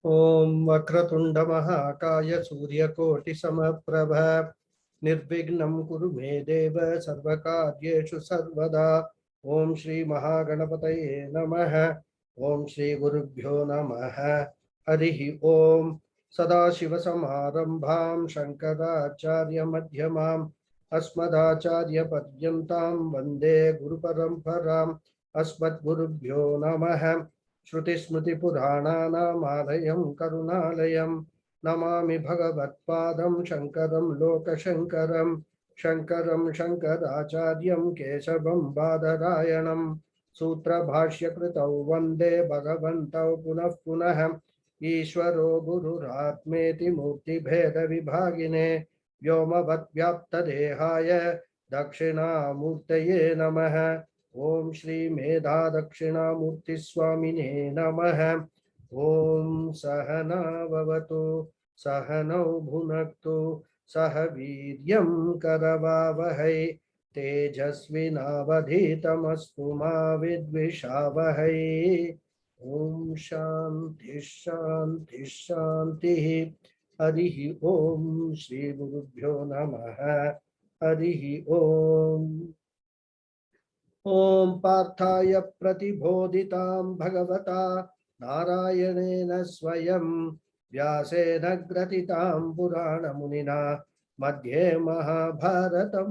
Om Vakratunda Mahakaya Suryakoti Samaprabha Nirvignam Kuru Me Deva Sarvakaryeshu Sarvada. Om Shri Mahaganapataye Namaha. Om Shri Gurubhyo Namaha. Harihi Om Sadashiva Samarambham Shankaracharya Madhyamam Asmadacharya Padyantam Vande Guru Paramparam Asmad Gurubhyo Namaha. Shruti Smriti Purana Madhayam Karunalayam Namami Bhagavatpadam Shankaram Loka Shankaram Shankaram Shankaracharyam Keshavam Badarayanam Sutra Bhashya Kritau Vande Bhagavantau Punah Punah Ishvaro Guru Ratmeti Murti Bheda Vibhagine Vyoma Vatvyapta Dehaya Dakshina Murtaye Namaha Om Shri Medha Dakshina Murti Swamine Namaha. Om Sahana Vavatu Sahanau Bhunaktu Sahaviryam Karavavahai Tejasvinavadhitamastu ma vidvishavahai. Om Shanti Shanti Shanti. Harihi Om Shri Gurubhyo Namaha. Harihi Om. Om Parthaya Pratibodhitam Bhagavata Narayanena Swayam Vyasena Gratitam Purana Munina Madhye Mahabharatam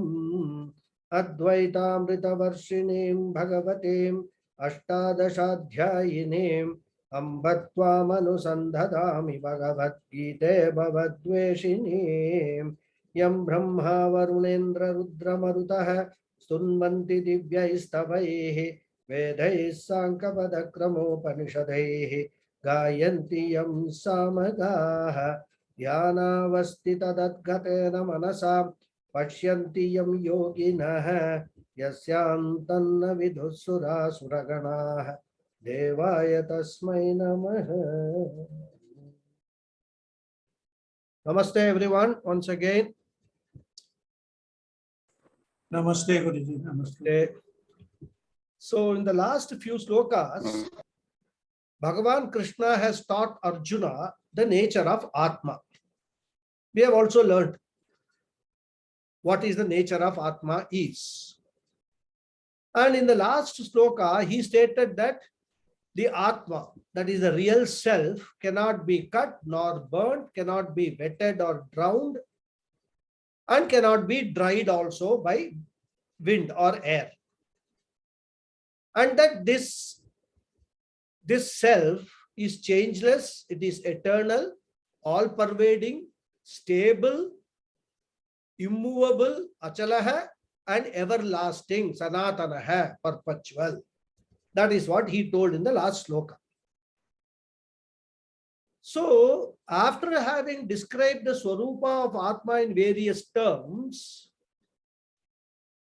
Advaitamrita Varshinim Bhagavatim Ashtadashadhyayinim Ambatvam Anusandhadami Bhagavad Gita Bhavadveshinim Yam Brahma Varunendra Rudra Marutaha Stunvanti Divyaistavaihi Vedais Sankapadakramopanishadaihi Gayanti Yam Samagaha Dhyanavastita Dadgatena Manasa Pashyanti Yam Yoginaha Yasyantanna Vidhusura Suraganaha Devaya Tasmai Namaha. Namaste everyone once again. Namaste, Guruji. Namaste. So, in the last few slokas, Bhagavan Krishna has taught Arjuna the nature of Atma. We have also learned what is the nature of Atma is. And in the last sloka, he stated that the Atma, that is the real self, cannot be cut nor burnt, cannot be wetted or drowned, and cannot be dried also by wind or air. And that this self is changeless, it is eternal, all-pervading, stable, immovable, achalaha, and everlasting, sanatanaha, perpetual. That is what he told in the last sloka. So, after having described the Swarupa of Atma in various terms,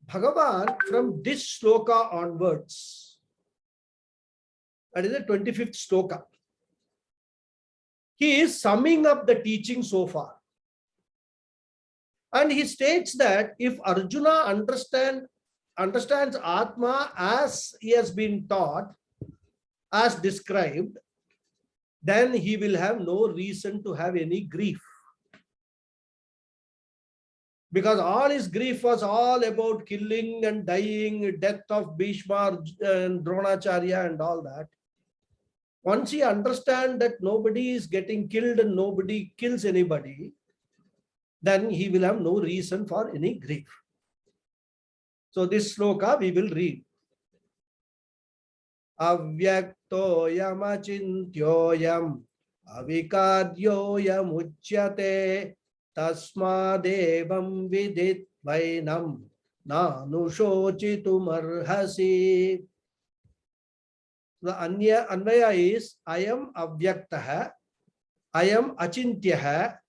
Bhagavan, from this sloka onwards, that is the 25th sloka, he is summing up the teaching so far. And he states that if Arjuna understands Atma as he has been taught, as described, then he will have no reason to have any grief. Because all his grief was all about killing and dying, death of Bhishma and Dronacharya and all that. Once he understands that nobody is getting killed and nobody kills anybody, then he will have no reason for any grief. So this sloka we will read. Avyaktoyam achintyoyam avikaryoyam uchyate tasmadevam viditvainam nanushochitumarhasi. The Anvaya is Ayam Avyaktaha, Ayam Achintyaha,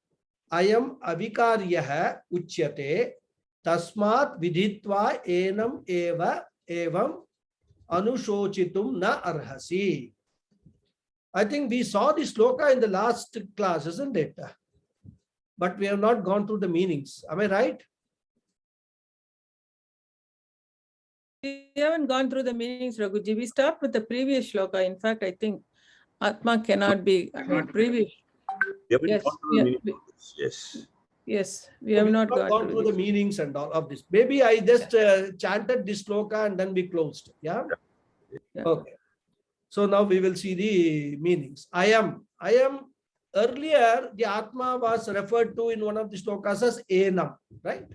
Ayam Avikaryaha Uchyate Tasmat Vidhitva Enam Eva Evam Anushochitum Na Arhasi. I think we saw this sloka in the last class, isn't it? But we have not gone through the meanings. Am I right? We haven't gone through the meanings, Raghuji. We start with the previous shloka. In fact, I think Atma cannot be previous. Have we Yes, gone through the meaning of this? Yes. yes, we have not gone through the meanings and all of this. Maybe I just chanted this sloka and then we closed. Yeah. Yeah. Okay. So now we will see the meanings. I am. Earlier, the Atma was referred to in one of the slokas as Enam, right?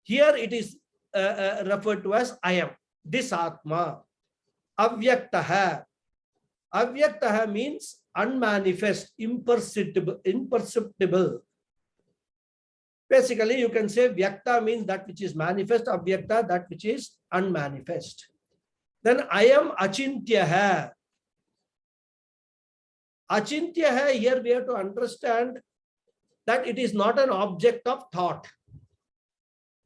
Here it is referred to as I am. This Atma. Avyaktaha. Avyaktaha means unmanifest, imperceptible. Basically, you can say Vyakta means that which is manifest, Avyakta that which is unmanifest. Then I am Achintyaha. Achintyaha, here we have to understand that it is not an object of thought.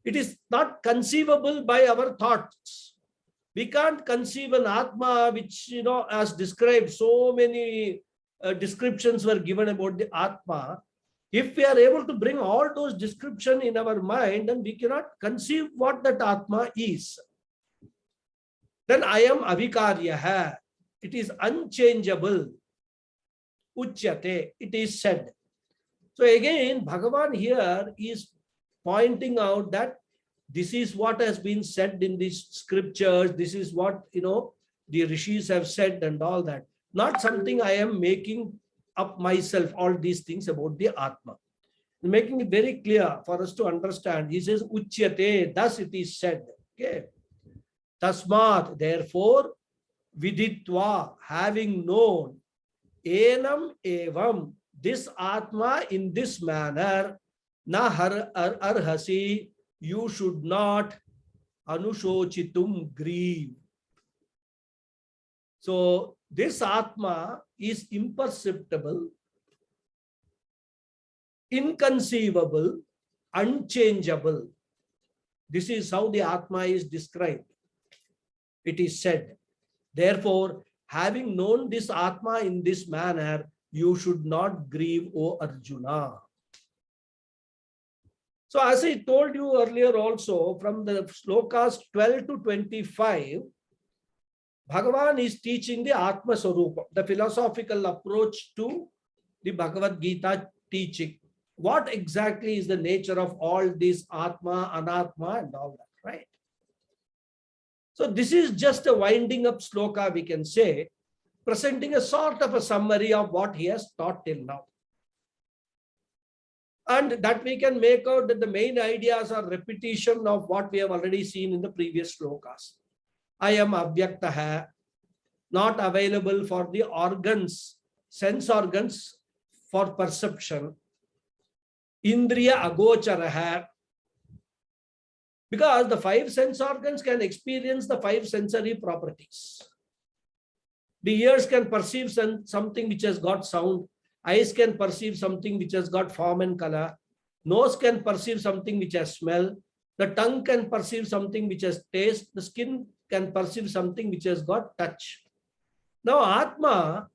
It is not conceivable by our thoughts. We can't conceive an Atma, which, as described, so many descriptions were given about the Atma. If we are able to bring all those descriptions in our mind, then we cannot conceive what that Atma is. Then I am Avikaryaha. It is unchangeable. Uchyate. It is said. So again, Bhagavan here is pointing out that this is what has been said in these scriptures. This is what, the rishis have said and all that. Not something I am making up myself, all these things about the Atma. Making it very clear for us to understand. He says, Uchyate, thus it is said. Okay. Tasmat, therefore, viditva, having known, enam evam, this Atma in this manner, na arhasi, you should not anushochitum grieve. So this Atma is imperceptible, inconceivable, unchangeable. This is how the Atma is described. It is said, therefore, having known this Atma in this manner, you should not grieve, O Arjuna. So as I told you earlier also, from the slokas 12 to 25, Bhagavan is teaching the Atma Swarupa, the philosophical approach to the Bhagavad Gita teaching. What exactly is the nature of all this Atma, Anatma and all that, right? So this is just a winding up sloka, we can say, presenting a sort of a summary of what he has taught till now. And that we can make out that the main ideas are repetition of what we have already seen in the previous slokas. I am Avyaktaha, not available for the organs, sense organs for perception. Indriya Agocharaha, because the five sense organs can experience the five sensory properties. The ears can perceive something which has got sound. Eyes can perceive something which has got form and color. Nose can perceive something which has smell. The tongue can perceive something which has taste. The skin can perceive something which has got touch. Now, Atma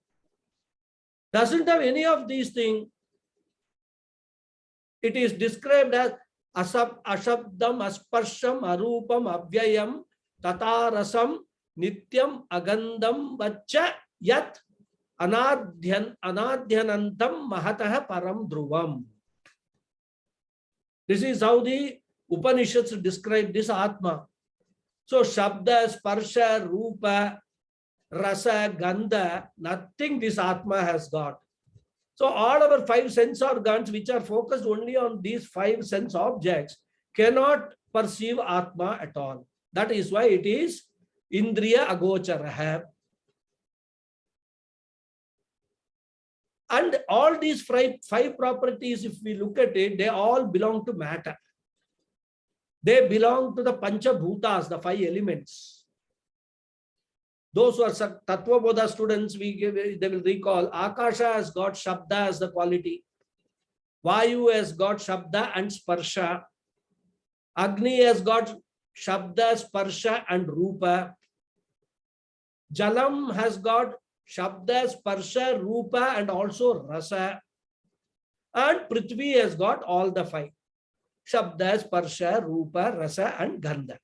doesn't have any of these things. It is described as ashabdam, asparsham, arupam, avyayam, tatarasam, nityam, agandam, vacha, yat, anadhyanantam, mahataha param dhruvam. This is how the Upanishads describe this Atma. So, Shabda, Sparsha, Rupa, Rasa, Gandha, nothing this Atma has got. So, all our five sense organs, which are focused only on these five sense objects, cannot perceive Atma at all. That is why it is Indriya Agocharaha. And all these five properties, if we look at it, they all belong to matter. They belong to the Pancha Bhutas, the five elements. Those who are Tattva Bodha students, they will recall, Akasha has got Shabda as the quality. Vayu has got Shabda and Sparsha. Agni has got Shabda, Sparsha and Rupa. Jalam has got Shabda, Sparsha, Rupa and also Rasa. And Prithvi has got all the five. Shabda, Sparsha, Rupa, Rasa and Gandha.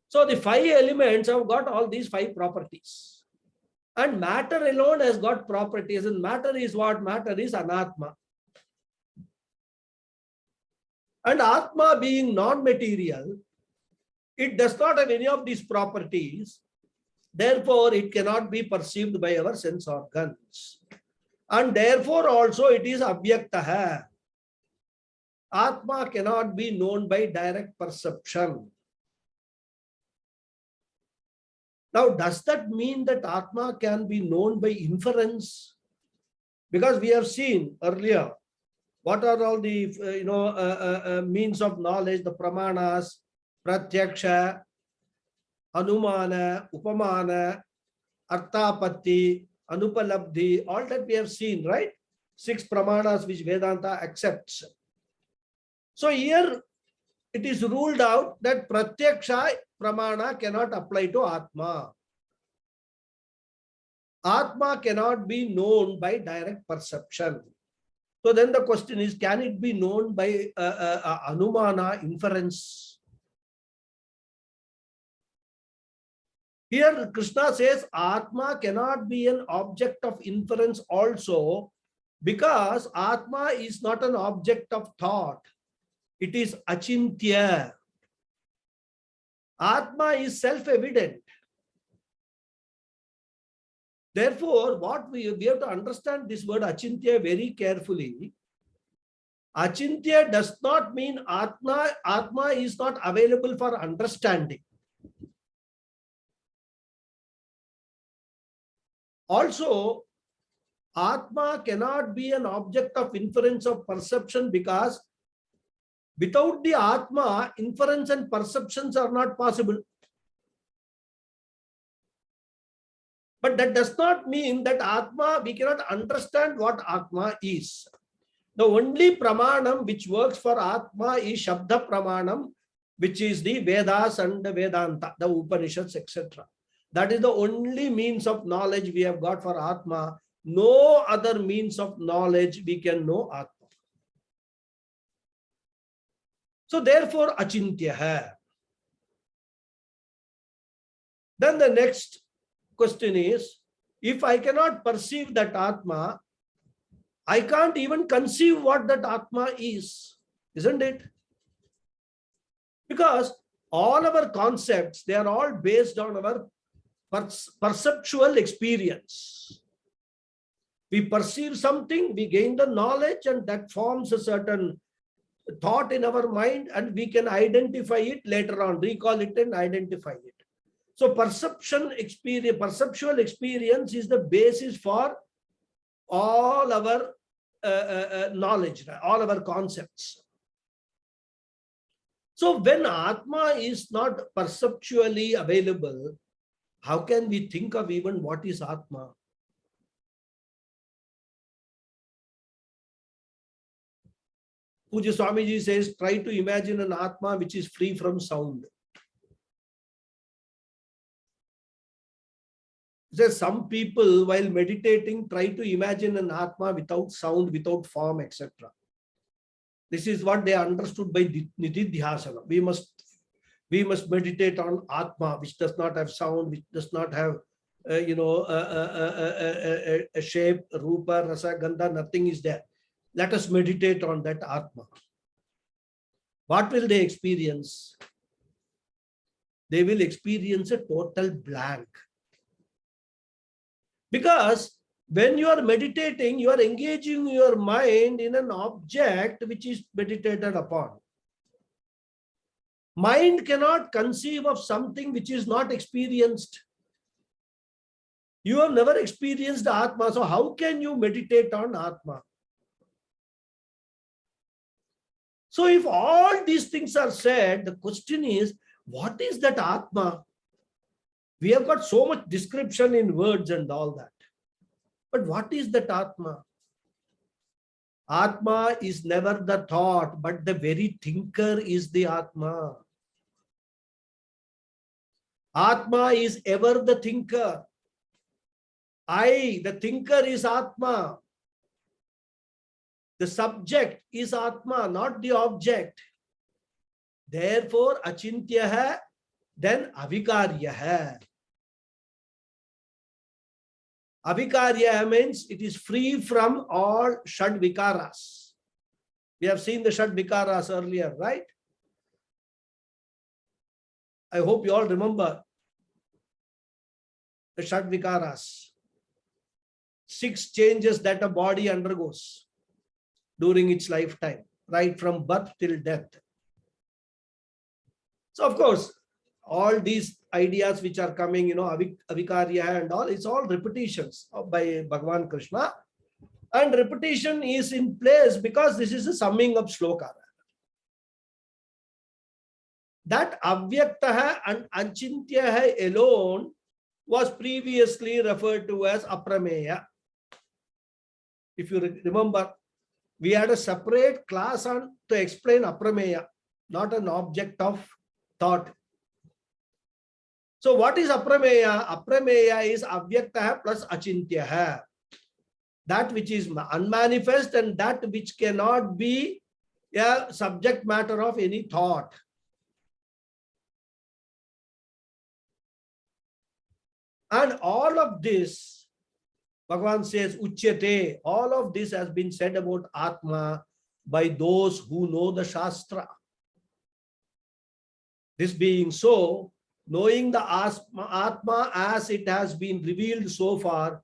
So the five elements have got all these five properties. And matter alone has got properties. And matter is what? Matter is anatma. And atma being non-material, it does not have any of these properties. Therefore, it cannot be perceived by our sense organs. And therefore also it is avyaktaha. Atma cannot be known by direct perception. Now, does that mean that Atma can be known by inference? Because we have seen earlier, what are all the means of knowledge, the pramanas, pratyaksha, anumana, upamana, arthapatti, anupalabdhi, all that we have seen, right? 6 pramanas which Vedanta accepts. So here it is ruled out that pratyaksha pramana cannot apply to Atma. Atma cannot be known by direct perception. So then the question is, can it be known by anumana, inference? Here Krishna says Atma cannot be an object of inference also, because Atma is not an object of thought. It is achintya. Atma is self-evident. Therefore, what we have to understand this word achintya very carefully. Achintya does not mean Atma. Atma is not available for understanding. Also, Atma cannot be an object of inference of perception, because without the Atma, inference and perceptions are not possible. But that does not mean that Atma, we cannot understand what Atma is. The only pramanam which works for Atma is Shabda pramanam, which is the Vedas and the Vedanta, the Upanishads, etc. That is the only means of knowledge we have got for Atma. No other means of knowledge we can know Atma. So therefore, achintya hai. Then the next question is, if I cannot perceive that Atma, I can't even conceive what that Atma is, isn't it? Because all our concepts, they are all based on our perceptual experience. We perceive something, we gain the knowledge, and that forms a certain thought in our mind, and we can identify it later on, recall it and identify it. So perceptual experience is the basis for all our knowledge, all our concepts. So when Atma is not perceptually available, how can we think of even what is Atma? Puja Swamiji says, try to imagine an Atma which is free from sound. He says some people, while meditating, try to imagine an Atma without sound, without form, etc. This is what they understood by Nididhyasana. We must meditate on Atma, which does not have sound, which does not have a shape, rupa, rasa, gandha, nothing is there. Let us meditate on that Atma. What will they experience? They will experience a total blank. Because when you are meditating, you are engaging your mind in an object which is meditated upon. Mind cannot conceive of something which is not experienced. You have never experienced Atma, so how can you meditate on Atma? So if all these things are said, the question is, what is that Atma? We have got so much description in words and all that. But what is that Atma? Atma is never the thought, but the very thinker is the Atma. Atma is ever the thinker. I, the thinker, is Atma. The subject is Atma, not the object. Therefore, achintya hai, then avikarya hai. Avikarya means it is free from all Shad Vikaras. We have seen the Shad Vikaras earlier, right? I hope you all remember the Shad Vikaras. 6 changes that a body undergoes during its lifetime, right from birth till death. So, of course, all these ideas which are coming, Avikarya and all, it's all repetitions by Bhagavan Krishna. And repetition is in place because this is a summing up sloka. That avyaktaha and achintyaha alone was previously referred to as aprameya. If you remember, we had a separate class on to explain aprameya, not an object of thought. So what is aprameya? Aprameya is avyaktaha plus achintyaha. That which is unmanifest and that which cannot be a subject matter of any thought. And all of this, Bhagavan says, Uchyate, all of this has been said about Atma by those who know the Shastra. This being so, knowing the Atma as it has been revealed so far,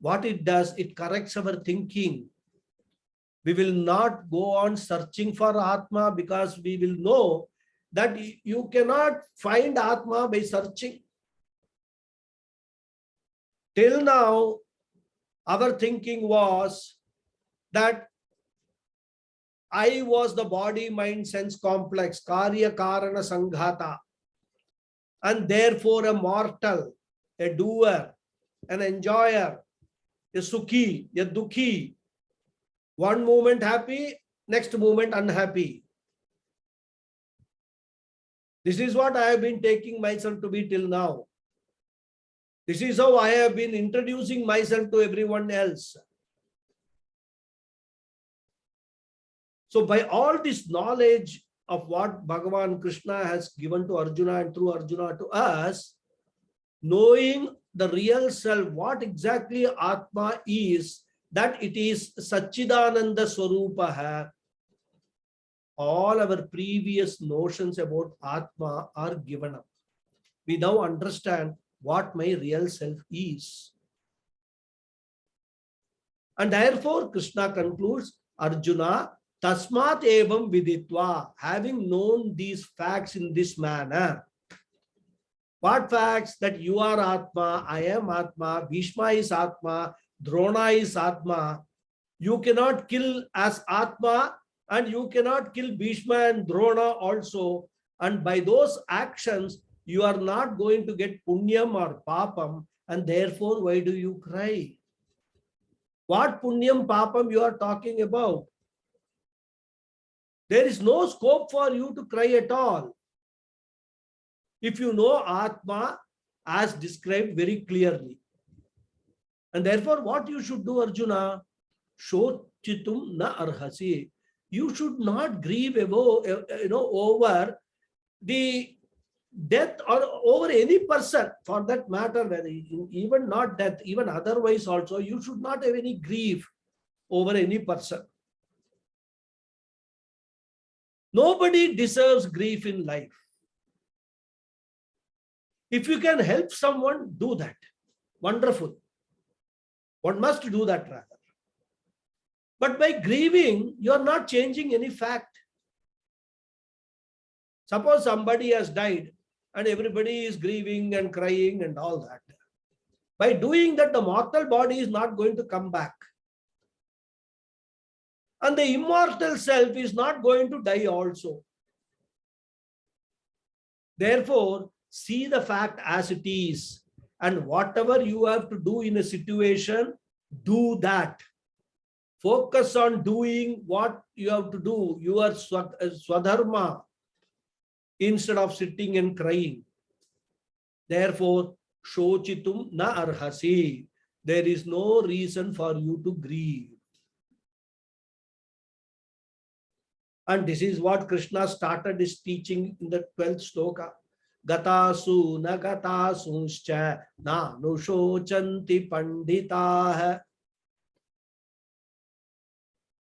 what it does, it corrects our thinking. We will not go on searching for Atma because we will know that you cannot find Atma by searching. Till now, our thinking was that I was the body, mind, sense complex, Karya Karana Sanghata, and therefore a mortal, a doer, an enjoyer, a sukhi, a dukhi. One moment happy, next moment unhappy. This is what I have been taking myself to be till now. This is how I have been introducing myself to everyone else. So by all this knowledge of what Bhagavan Krishna has given to Arjuna and through Arjuna to us, knowing the real self, what exactly Atma is, that it is Satchidananda Swarupa, all our previous notions about Atma are given up. We now understand what my real self is. And therefore, Krishna concludes, Arjuna, Tasmat evam viditva, having known these facts in this manner. What facts? That you are Atma, I am Atma, Bhishma is Atma, Drona is Atma. You cannot kill as Atma and you cannot kill Bhishma and Drona also. And by those actions, you are not going to get punyam or papam, and therefore, why do you cry? What punyam, papam you are talking about? There is no scope for you to cry at all. If you know Atma as described very clearly. And therefore, what you should do, Arjuna? Shochitum na arhasi. You should not grieve over the death or over any person for that matter, whether even not death, even otherwise also, you should not have any grief over any person. Nobody deserves grief in life. If you can help someone, do that. Wonderful. One must do that rather. But by grieving, you are not changing any fact. Suppose somebody has died and everybody is grieving and crying and all that. By doing that, the mortal body is not going to come back. And the immortal self is not going to die also. Therefore, see the fact as it is. And whatever you have to do in a situation, do that. Focus on doing what you have to do, your swadharma, instead of sitting and crying. Therefore, shochitum na arhasi. There is no reason for you to grieve. And this is what Krishna started his teaching in the 12th sloka. gatasu na gatasuscha na nushocanti panditah.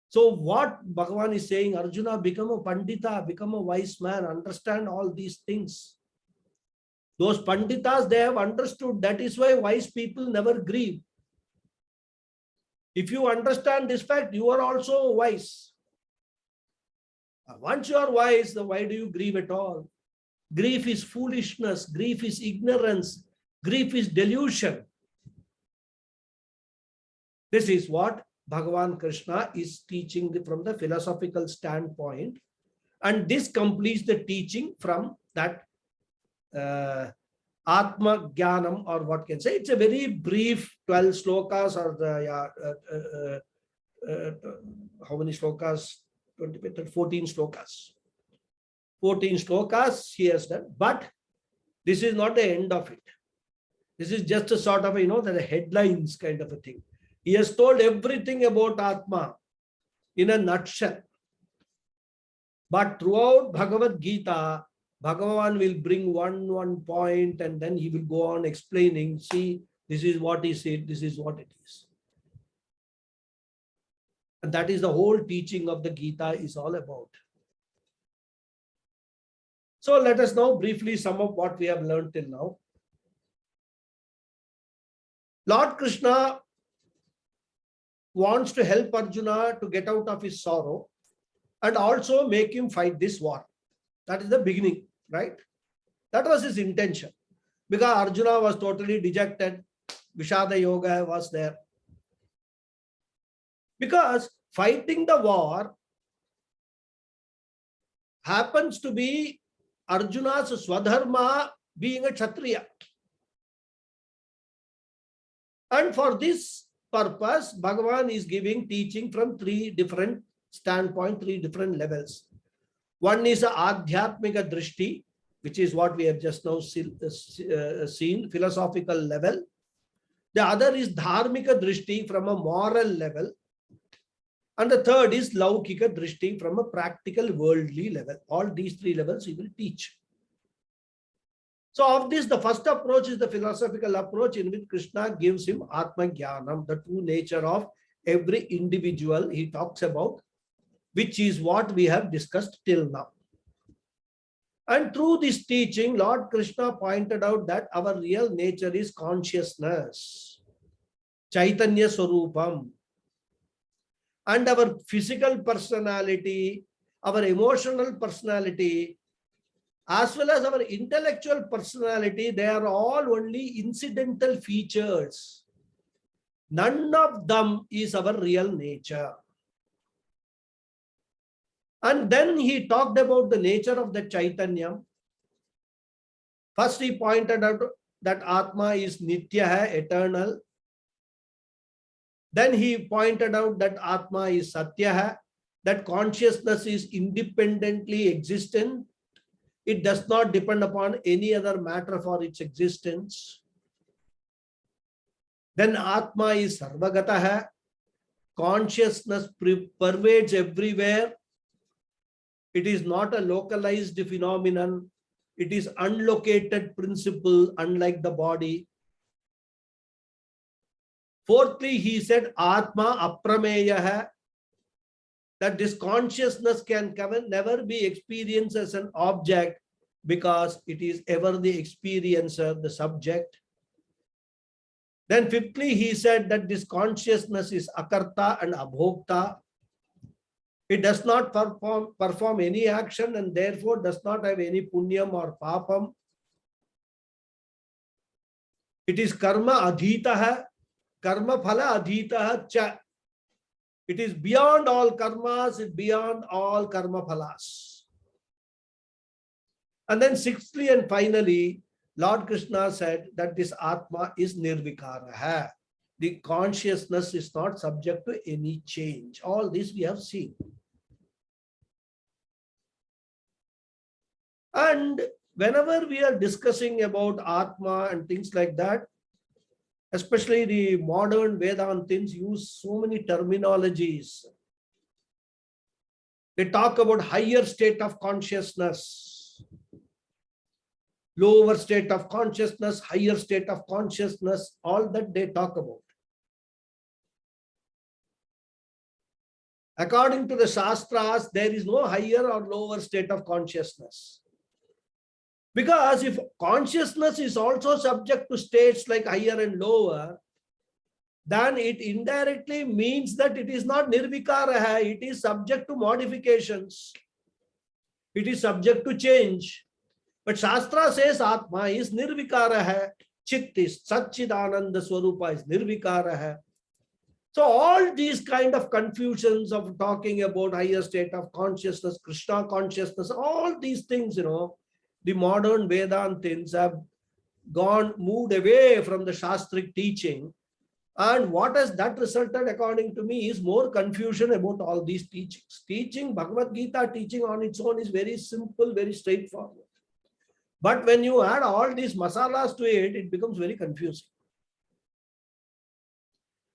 So what Bhagavan is saying, Arjuna, become a pandita, become a wise man, understand all these things. Those panditas, they have understood. That is why wise people never grieve. If you understand this fact, you are also wise. Once you are wise, then why do you grieve at all? Grief is foolishness. Grief is ignorance. Grief is delusion. This is what Bhagavan Krishna is teaching from the philosophical standpoint. And this completes the teaching from that Atma Jnanam, or what can say. It's a very brief 12 slokas, or the how many slokas? 14 slokas. 14 slokas he has done. But this is not the end of it. This is just a sort of, the headlines kind of a thing. He has told everything about Atma in a nutshell. But throughout Bhagavad Gita, Bhagavan will bring one point, and then he will go on explaining, see, this is what he said, this is what it is. And that is the whole teaching of the Gita is all about. So let us now briefly sum up what we have learned till now. Lord Krishna wants to help Arjuna to get out of his sorrow and also make him fight this war. That is the beginning, right? That was his intention. Because Arjuna was totally dejected. Vishada Yoga was there. Because fighting the war happens to be Arjuna's Swadharma, being a Kshatriya. And for this purpose, Bhagavan is giving teaching from three different standpoints, three different levels. One is a Adhyatmika Drishti, which is what we have just now seen, philosophical level. The other is Dharmika Drishti, from a moral level. And the third is Laukika Drishti, from a practical worldly level. All these three levels he will teach. So of this, the first approach is the philosophical approach, in which Krishna gives him Atma Jnanam, the true nature of every individual he talks about, which is what we have discussed till now. And through this teaching, Lord Krishna pointed out that our real nature is consciousness, Chaitanya Swarupam. And our physical personality, our emotional personality, as well as our intellectual personality, they are all only incidental features. None of them is our real nature. And then he talked about the nature of the Chaitanya. First he pointed out that Atma is Nitya, eternal. Then he pointed out that Atma is Satya, that consciousness is independently existent. It does not depend upon any other matter for its existence. Then Atma is Sarvagata, consciousness pervades everywhere. It is not a localized phenomenon. It is unlocated principle, unlike the body. Fourthly, he said Atma Aprameya, that this consciousness can never be experienced as an object, because it is ever the experiencer, the subject. Then fifthly, he said that this consciousness is Akarta and Abhokta. It does not perform any action, and therefore does not have any punyam or papam. It is karma adhitaha, karma phala adhitaha cha. It is beyond all karmas, it is beyond all karma phalas. And then sixthly and finally, Lord Krishna said that this Atma is nirvikara. The consciousness is not subject to any change. All this we have seen. And whenever we are discussing about Atma and things like that, especially the modern Vedantins use so many terminologies. They talk about higher state of consciousness. lower state of consciousness, higher state of consciousness, all that they talk about. According to the Shastras, there is no higher or lower state of consciousness. Because if consciousness is also subject to states like higher and lower, then it indirectly means that it is not nirvikara, it is subject to modifications. It is subject to change. But Shastra says Atma is nirvikara, Chit is Satchidananda Swarupa is nirvikara. So all these kind of confusions of talking about higher state of consciousness, Krishna consciousness, all these things, the modern Vedantins have moved away from the Shastric teaching. And what has that resulted, according to me, is more confusion about all these teachings. Bhagavad Gita teaching on its own is very simple, very straightforward. But when you add all these masalas to it, it becomes very confusing.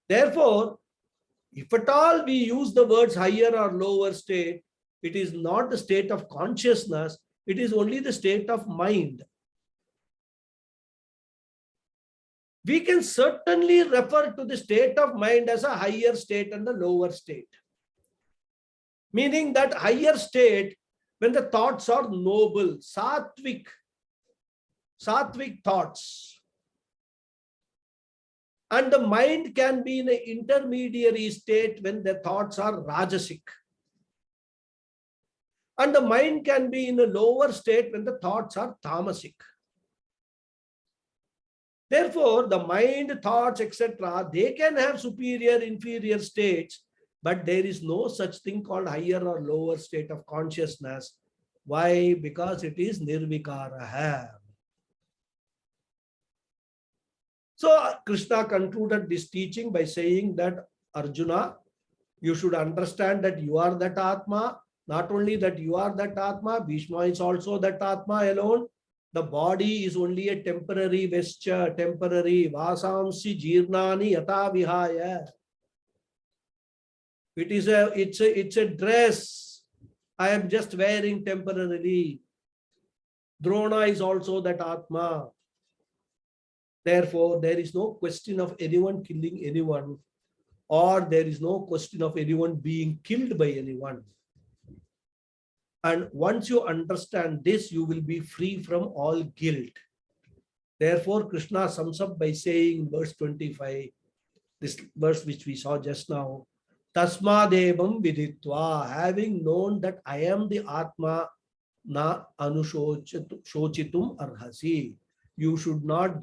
Therefore, if at all we use the words higher or lower state, it is not the state of consciousness, it is only the state of mind. We can certainly refer to the state of mind as a higher state and a lower state. Meaning that higher state, when the thoughts are noble, sattvic thoughts. And the mind can be in an intermediary state when the thoughts are rajasic. And the mind can be in a lower state when the thoughts are tamasic. Therefore, the mind, thoughts, etc., they can have superior, inferior states, but there is no such thing called higher or lower state of consciousness. Why? Because it is nirvikara. So Krishna concluded this teaching by saying that, Arjuna, you should understand that you are that Atma. Not only that you are that Atma, Bhishma is also that Atma alone. The body is only a temporary vesture, temporary. Vasamsi jirnani yata vihaya. It's a dress. I am just wearing temporarily. Drona is also that Atma. Therefore, there is no question of anyone killing anyone, or there is no question of anyone being killed by anyone. And once you understand this, you will be free from all guilt. Therefore, Krishna sums up by saying, verse 25, this verse which we saw just now, Tasmadevam viditva, having known that I am the Atma, na anushochitum arhasi. You should not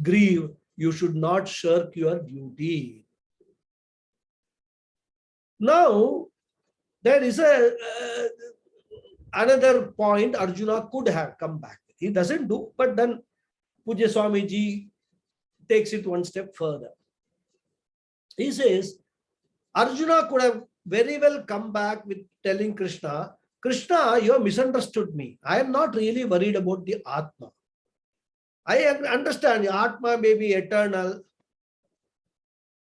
grieve, you should not shirk your duty. Now, there is another point Arjuna could have come back. He doesn't do, but then Pujya Swamiji takes it one step further. He says, Arjuna could have very well come back with telling Krishna, Krishna, you have misunderstood me. I am not really worried about the Atma. I understand the Atma may be eternal,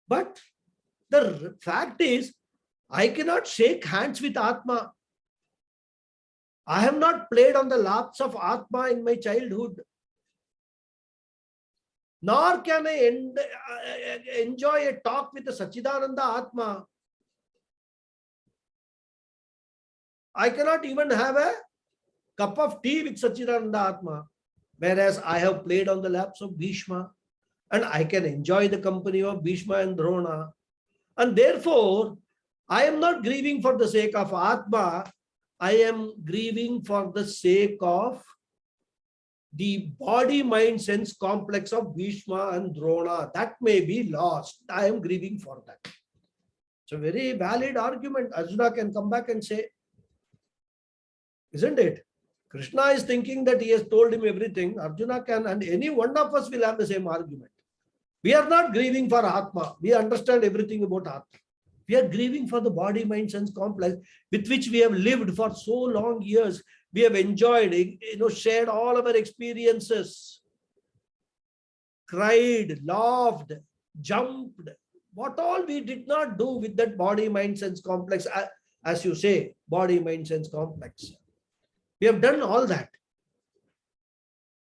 but the fact is, I cannot shake hands with Atma. I have not played on the laps of Atma in my childhood. Nor can I enjoy a talk with the Satchidananda Atma. I cannot even have a cup of tea with Satchidananda Atma. Whereas I have played on the laps of Bhishma, and I can enjoy the company of Bhishma and Drona. And therefore, I am not grieving for the sake of Atma. I am grieving for the sake of the body, mind, sense complex of Bhishma and Drona. That may be lost. I am grieving for that. It's a very valid argument. Arjuna can come back and say, isn't it? Krishna is thinking that he has told him everything. Arjuna can, and any one of us will have the same argument. We are not grieving for Atma. We understand everything about Atma. We are grieving for the body, mind, sense complex with which we have lived for so long years. We have enjoyed, shared all our experiences, cried, laughed, jumped. What all we did not do with that body, mind, sense complex, as you say, body, mind, sense complex. We have done all that.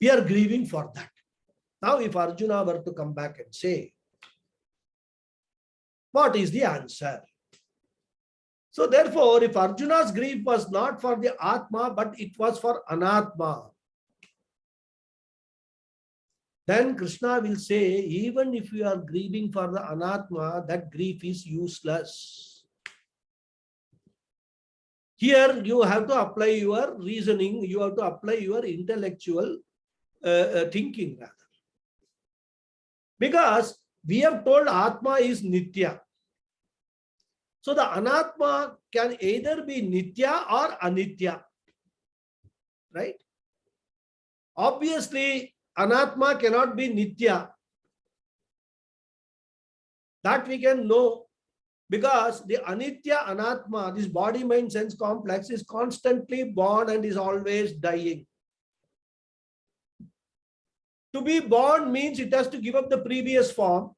We are grieving for that. Now, if Arjuna were to come back and say, what is the answer? So therefore, if Arjuna's grief was not for the Atma, but it was for Anatma, then Krishna will say, even if you are grieving for the Anatma, that grief is useless. Here you have to apply your reasoning, you have to apply your intellectual thinking rather. Because we have told Atma is Nitya. So the Anatma can either be Nitya or Anitya. Right? Obviously, Anatma cannot be Nitya. That we can know because the Anitya Anatma, this body, mind, sense complex is constantly born and is always dying. To be born means it has to give up the previous form.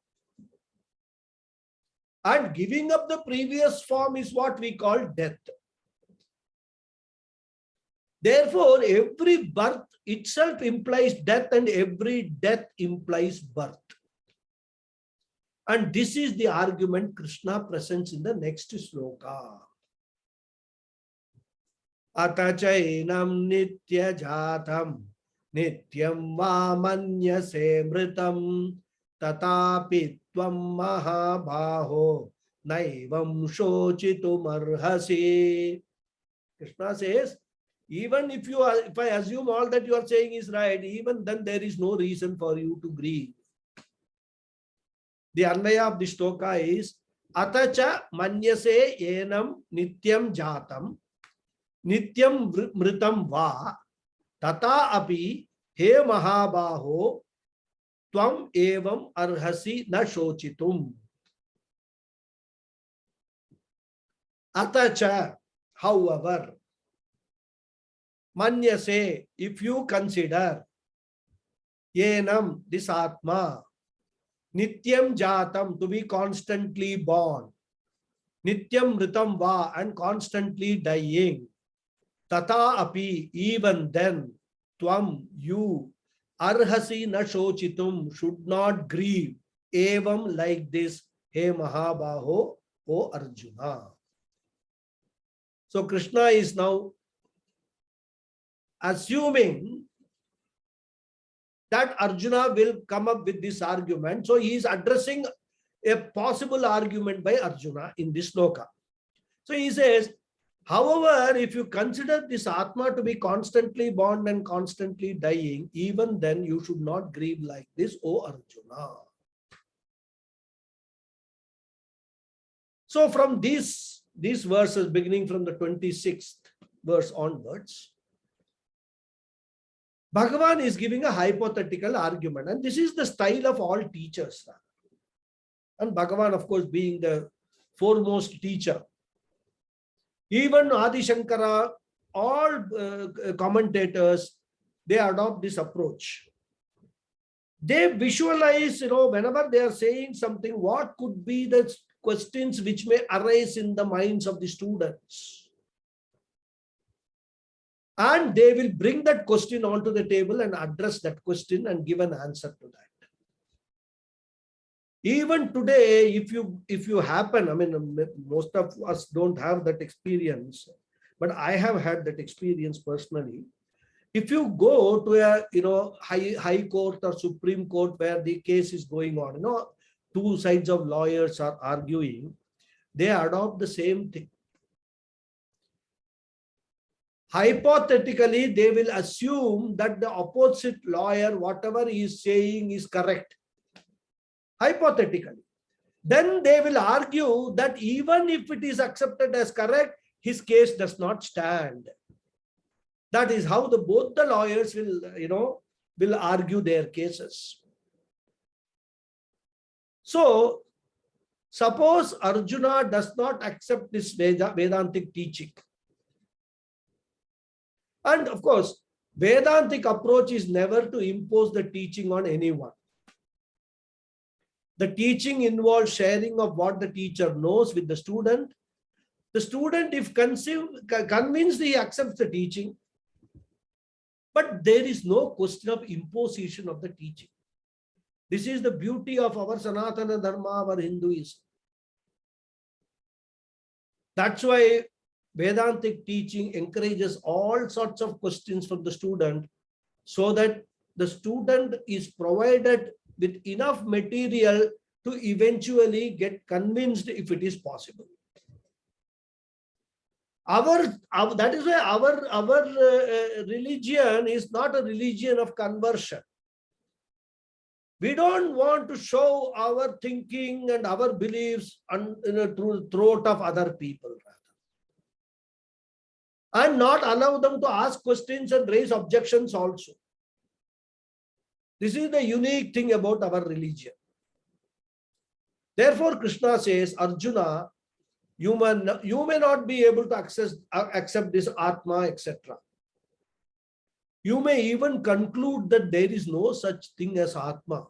And giving up the previous form is what we call death. Therefore, every birth itself implies death and every death implies birth. And this is the argument Krishna presents in the next sloka. Atachainam nitya jatam nityam va manyase mritam tatapi tvam mahabaho naivam shochitum arhasi. Krishna says, even if I assume all that you are saying is right, even then there is no reason for you to grieve. The Anvaya of the shloka is Atacha manyase enam nityam jatam nityam mritam va tata api he mahabaho tvam evam arhasi na shochitum. Atacha, however, manyase, if you consider enam, this Atma, nityam jatam, to be constantly born, nityam mritam va, and constantly dying, tata api, even then, tvam, you, arhasi na shochitum, should not grieve, evam, like this, he mahabaho, O Arjuna. So Krishna is now assuming that Arjuna will come up with this argument. So he is addressing a possible argument by Arjuna in this sloka. So he says, however, if you consider this Atma to be constantly born and constantly dying, even then you should not grieve like this, O Arjuna. So from these verses, beginning from the 26th verse onwards, Bhagavan is giving a hypothetical argument, and this is the style of all teachers. And Bhagavan, of course, being the foremost teacher. Even Adi Shankara, all commentators, they adopt this approach. They visualize, whenever they are saying something, what could be the questions which may arise in the minds of the students. And they will bring that question onto the table and address that question and give an answer to that. Even today, if you happen, I mean, most of us don't have that experience, but I have had that experience personally. If you go to a high court or Supreme Court where the case is going on, two sides of lawyers are arguing, they adopt the same thing. Hypothetically, they will assume that the opposite lawyer, whatever he is saying, is correct. Hypothetically. Then they will argue that even if it is accepted as correct, his case does not stand. That is how both the lawyers will argue their cases. So, suppose Arjuna does not accept this Vedantic teaching. And of course, Vedantic approach is never to impose the teaching on anyone. The teaching involves sharing of what the teacher knows with the student. The student, if convinced, he accepts the teaching. But there is no question of imposition of the teaching. This is the beauty of our Sanatana Dharma, our Hinduism. That's why Vedantic teaching encourages all sorts of questions from the student, so that the student is provided with enough material to eventually get convinced if it is possible. That is why our religion is not a religion of conversion. We don't want to show our thinking and our beliefs through the throat of other people, and not allow them to ask questions and raise objections also. This is the unique thing about our religion. Therefore, Krishna says, Arjuna, you may not be able to accept this Atma, etc. You may even conclude that there is no such thing as Atma,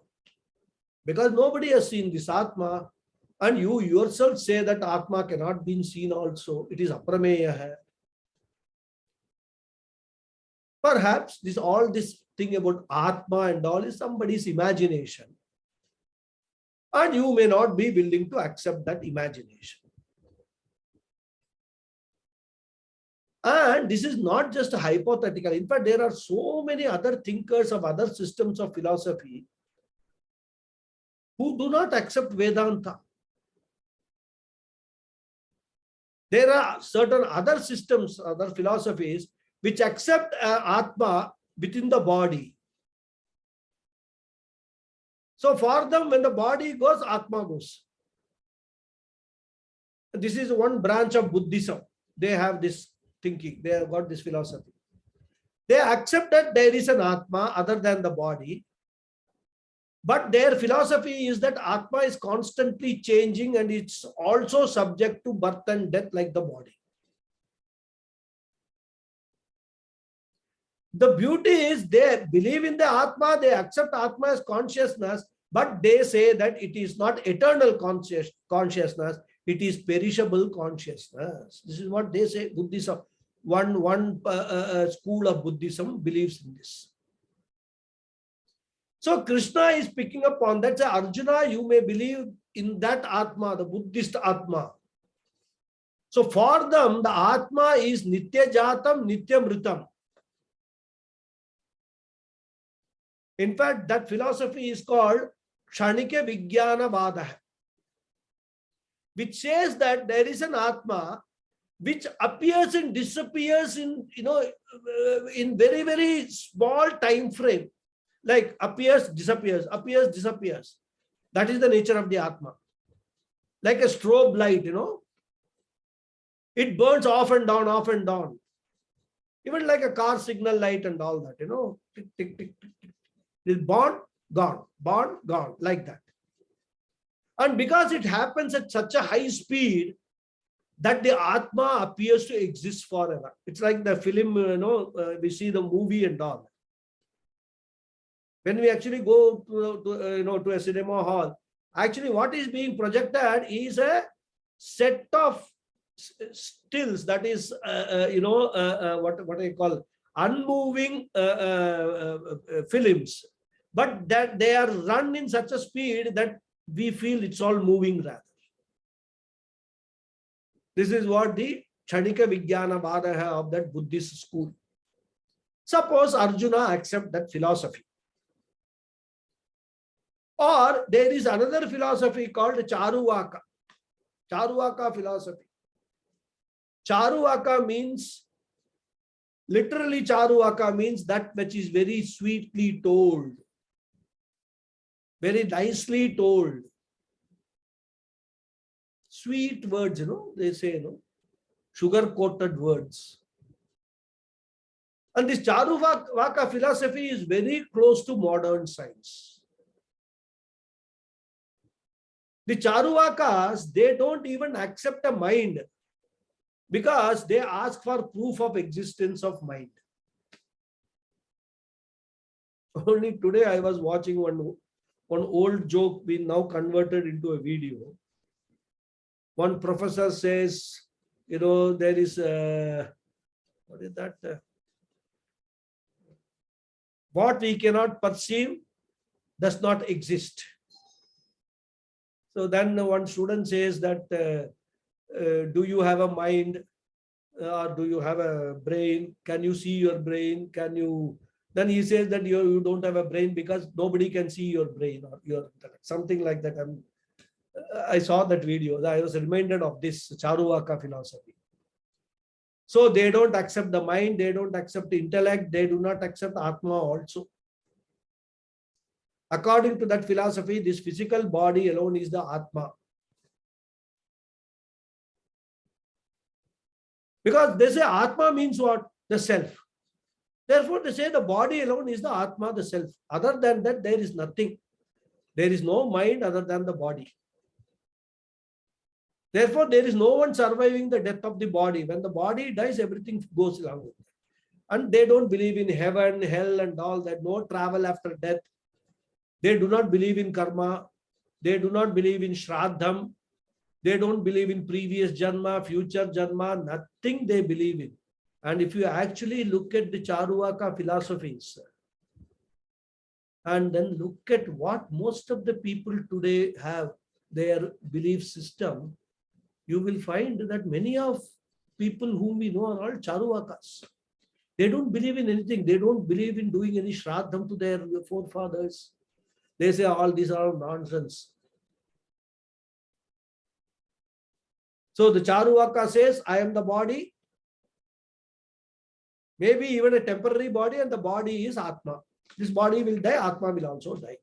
because nobody has seen this Atma, and you yourself say that Atma cannot be seen also. It is aprameya. Perhaps all this thing about Atma and all is somebody's imagination, and you may not be willing to accept that imagination. And this is not just a hypothetical. In fact, there are so many other thinkers of other systems of philosophy who do not accept Vedanta. There are certain other systems, other philosophies, which accept Atma within the body. So for them, when the body goes, Atma goes. This is one branch of Buddhism. They have this thinking. They have got this philosophy. They accept that there is an Atma other than the body. But their philosophy is that Atma is constantly changing, and it's also subject to birth and death like the body. The beauty is they believe in the Atma, they accept Atma as consciousness, but they say that it is not eternal consciousness, it is perishable consciousness. This is what they say. Buddhism, one school of Buddhism believes in this. So Krishna is picking up on that. So Arjuna, you may believe in that Atma, the Buddhist Atma. So for them, the Atma is Nitya Jatam, Nitya Mritam. In fact, that philosophy is called Kshanika Vijnana Vada, which says that there is an Atma which appears and disappears in very, very small time frame. Like appears, disappears, appears, disappears. That is the nature of the Atma. Like a strobe light, it burns off and down, off and down. Even like a car signal light and all that, tick, tick, tick, tick, tick. It is born, gone, like that. And because it happens at such a high speed that the Atma appears to exist forever. It's like the film, we see the movie and all. When we actually go to a cinema hall, actually what is being projected is a set of stills, that is, what I call unmoving films, but that they are run in such a speed that we feel it's all moving rather. This is what the Kshanika Vijnana Vada of that Buddhist school. Suppose Arjuna accept that philosophy. Or there is another philosophy called Charuvaka. Charuvaka philosophy. Charuvaka means, literally Charuvaka means that which is very sweetly told. Very nicely told. Sweet words, they say, sugar-coated words. And this Charuvaka philosophy is very close to modern science. The Charuvakas, they don't even accept a mind because they ask for proof of existence of mind. Only today I was watching one old joke being now converted into a video. One professor says, there is what is that? what we cannot perceive does not exist. So then one student says that, do you have a mind or do you have a brain? Can you see your brain? Can you? Then he says that you don't have a brain because nobody can see your brain or your intellect. Something like that. I saw that video. I was reminded of this Charuvaka philosophy. So they don't accept the mind, they don't accept intellect, they do not accept Atma also. According to that philosophy, this physical body alone is the Atma. Because they say Atma means what? The self. Therefore, they say the body alone is the Atma, the self. Other than that, there is nothing. There is no mind other than the body. Therefore, there is no one surviving the death of the body. When the body dies, everything goes along with it. And they don't believe in heaven, hell, and all that. No travel after death. They do not believe in karma. They do not believe in shraddham. They don't believe in previous janma, future janma. Nothing they believe in. And if you actually look at the Charuvaka philosophies, and then look at what most of the people today have, their belief system, you will find that many of people whom we know are all Charuvakas. They don't believe in anything. They don't believe in doing any shraddham to their forefathers. They say all these are nonsense. So the Charuvaka says, I am the body. Maybe even a temporary body, and the body is Atma. This body will die, Atma will also die.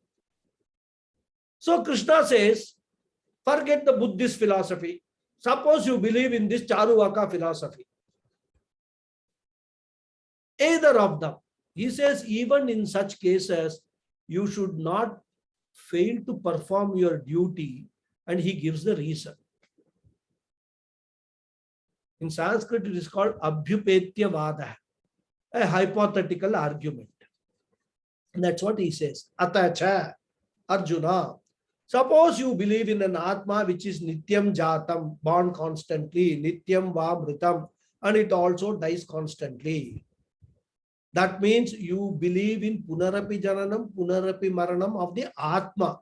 So Krishna says, forget the Buddhist philosophy. Suppose you believe in this Charuvaka philosophy. Either of them. He says, even in such cases, you should not fail to perform your duty, and he gives the reason. In Sanskrit, it is called Abhyupetya Vada, a hypothetical argument. And that's what he says. Atacha, Arjuna. Suppose you believe in an Atma which is Nityam Jatam, born constantly, Nityam Vamritam, and it also dies constantly. That means you believe in Punarapi Jananam, Punarapi Maranam of the Atma.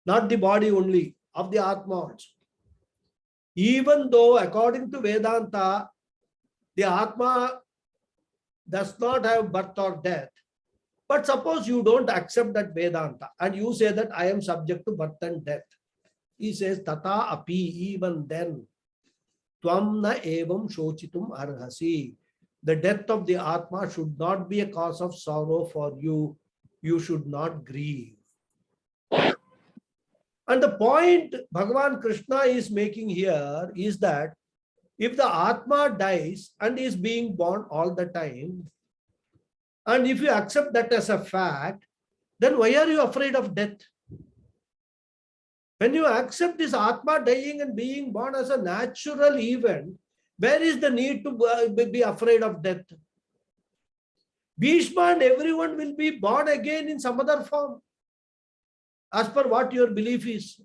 Not the body only, of the Atma also. Even though according to Vedanta, the Atma does not have birth or death. But suppose you don't accept that Vedanta and you say that I am subject to birth and death. He says, Tata api, even then, Tvam na evam shochitum arhasi. The death of the Atma should not be a cause of sorrow for you. You should not grieve. And the point Bhagavan Krishna is making here is that if the Atma dies and is being born all the time, and if you accept that as a fact, then why are you afraid of death? When you accept this Atma dying and being born as a natural event, where is the need to be afraid of death? Bhishma and everyone will be born again in some other form, as per what your belief is.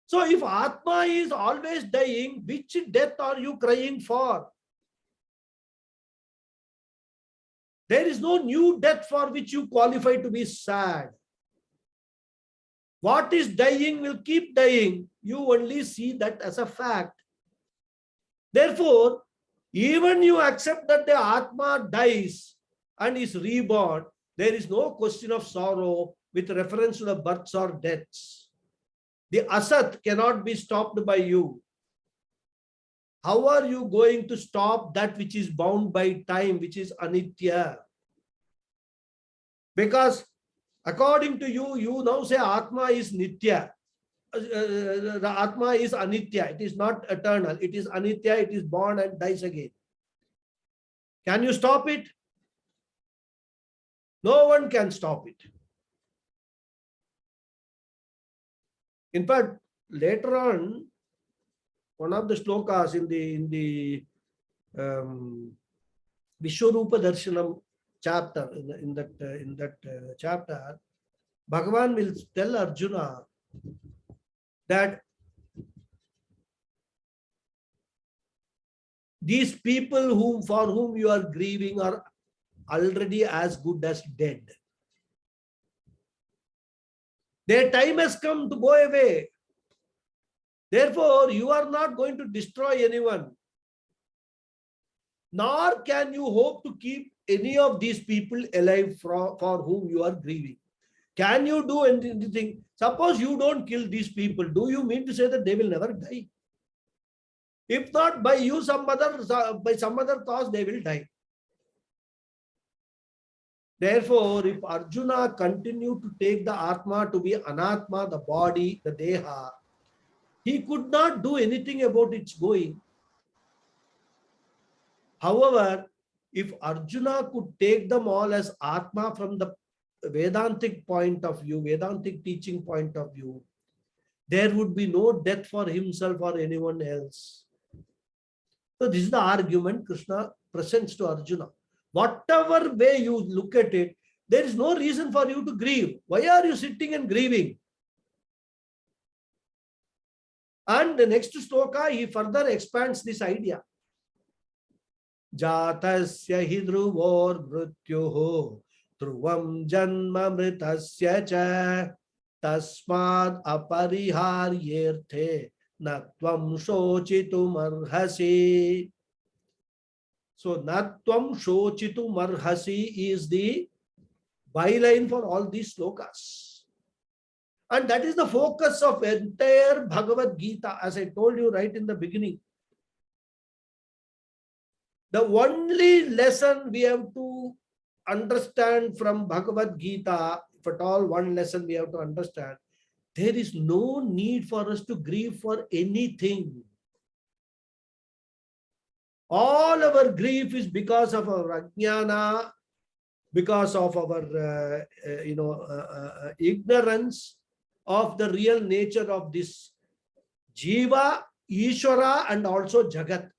So if Atma is always dying, which death are you crying for? There is no new death for which you qualify to be sad. What is dying will keep dying. You only see that as a fact. Therefore, even you accept that the Atma dies and is reborn, there is no question of sorrow with reference to the births or deaths. The asat cannot be stopped by you. How are you going to stop that which is bound by time, which is anitya? Because according to you, you now say Atma is nitya. The Atma is anitya. It is not eternal. It is anitya. It is born and dies again. Can you stop it? No one can stop it. In fact, later on, one of the slokas in the Vishwarupa Darshanam chapter, in that chapter, Bhagavan will tell Arjuna that these people for whom you are grieving are already as good as dead. Their time has come to go away. Therefore, you are not going to destroy anyone. Nor can you hope to keep any of these people alive for whom you are grieving. Can you do anything? Suppose you don't kill these people. Do you mean to say that they will never die? If not by you, by some other cause, they will die. Therefore, if Arjuna continued to take the Atma to be Anatma, the body, the Deha, he could not do anything about its going. However, if Arjuna could take them all as Atma from the Vedantic point of view, Vedantic teaching point of view, there would be no death for himself or anyone else. So this is the argument Krishna presents to Arjuna. Whatever way you look at it, there is no reason for you to grieve. Why are you sitting and grieving? And the next sloka, he further expands this idea. Jatasya hi dhruvor mrityuho dhruvam janma mritasya cha tasmad apariharyerthe natvam shochitum arhasi. So natvam shochitum arhasi is the byline for all these slokas. And that is the focus of entire Bhagavad Gita, as I told you right in the beginning. The only lesson we have to understand from Bhagavad Gita, if at all one lesson we have to understand, there is no need for us to grieve for anything. All our grief is because of our ajnana, because of our ignorance of the real nature of this Jiva, Ishvara, and also Jagat.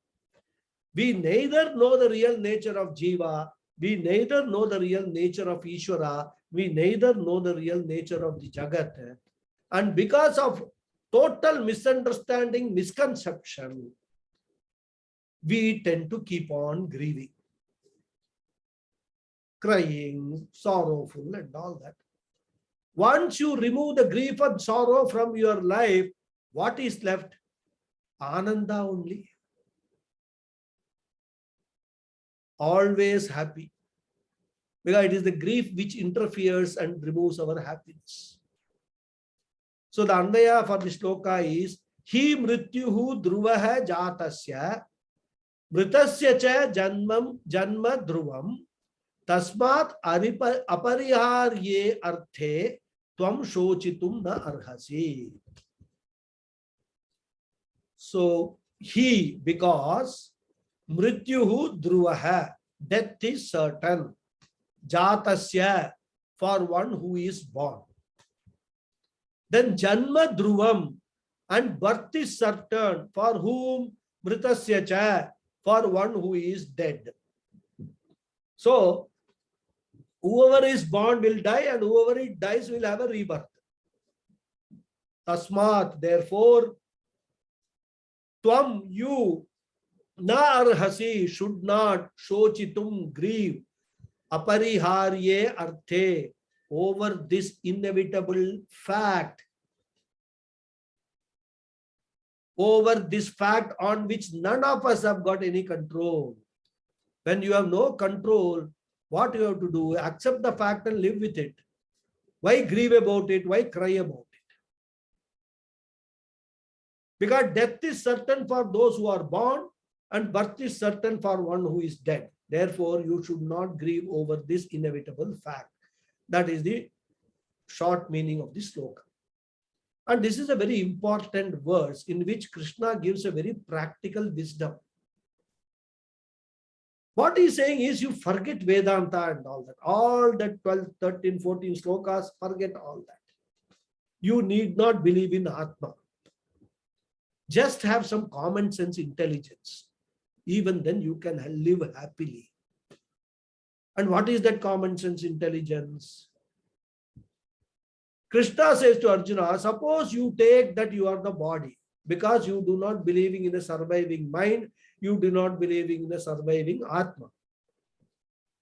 We neither know the real nature of Jiva, we neither know the real nature of Ishvara, we neither know the real nature of the Jagat. And because of total misunderstanding, misconception, we tend to keep on grieving, crying, sorrowful, and all that. Once you remove the grief and sorrow from your life, what is left? Ananda only. Always happy. Because it is the grief which interferes and removes our happiness. So the Anvaya for this sloka is Hi mrityuhu dhruvaha jatasya mritasya cha janma dhruvam tasmat apariharye arthe tvam shochitum na arhasi. So he, because mrityuhu dhruvaha, death is certain, jatasya, for one who is born. Then janma dhruvam, and birth is certain, for whom? Mritasya cha, for one who is dead. So whoever is born will die, and whoever it dies will have a rebirth. Tasmat, therefore, tvam, you, na arhasi, should not, shochitum, grieve, apariharye arthe, over this inevitable fact, over this fact on which none of us have got any control. When you have no control, what you have to do? Accept the fact and live with it. Why grieve about it? Why cry about it? Because death is certain for those who are born, and birth is certain for one who is dead. Therefore, you should not grieve over this inevitable fact. That is the short meaning of this sloka. And this is a very important verse in which Krishna gives a very practical wisdom. What he's saying is, you forget Vedanta and all that. All that 12, 13, 14 slokas, forget all that. You need not believe in Atma. Just have some common sense intelligence. Even then you can live happily. And what is that common sense intelligence? Krishna says to Arjuna, suppose you take that you are the body, because you do not believing in a surviving mind, you do not believing in a surviving Atma.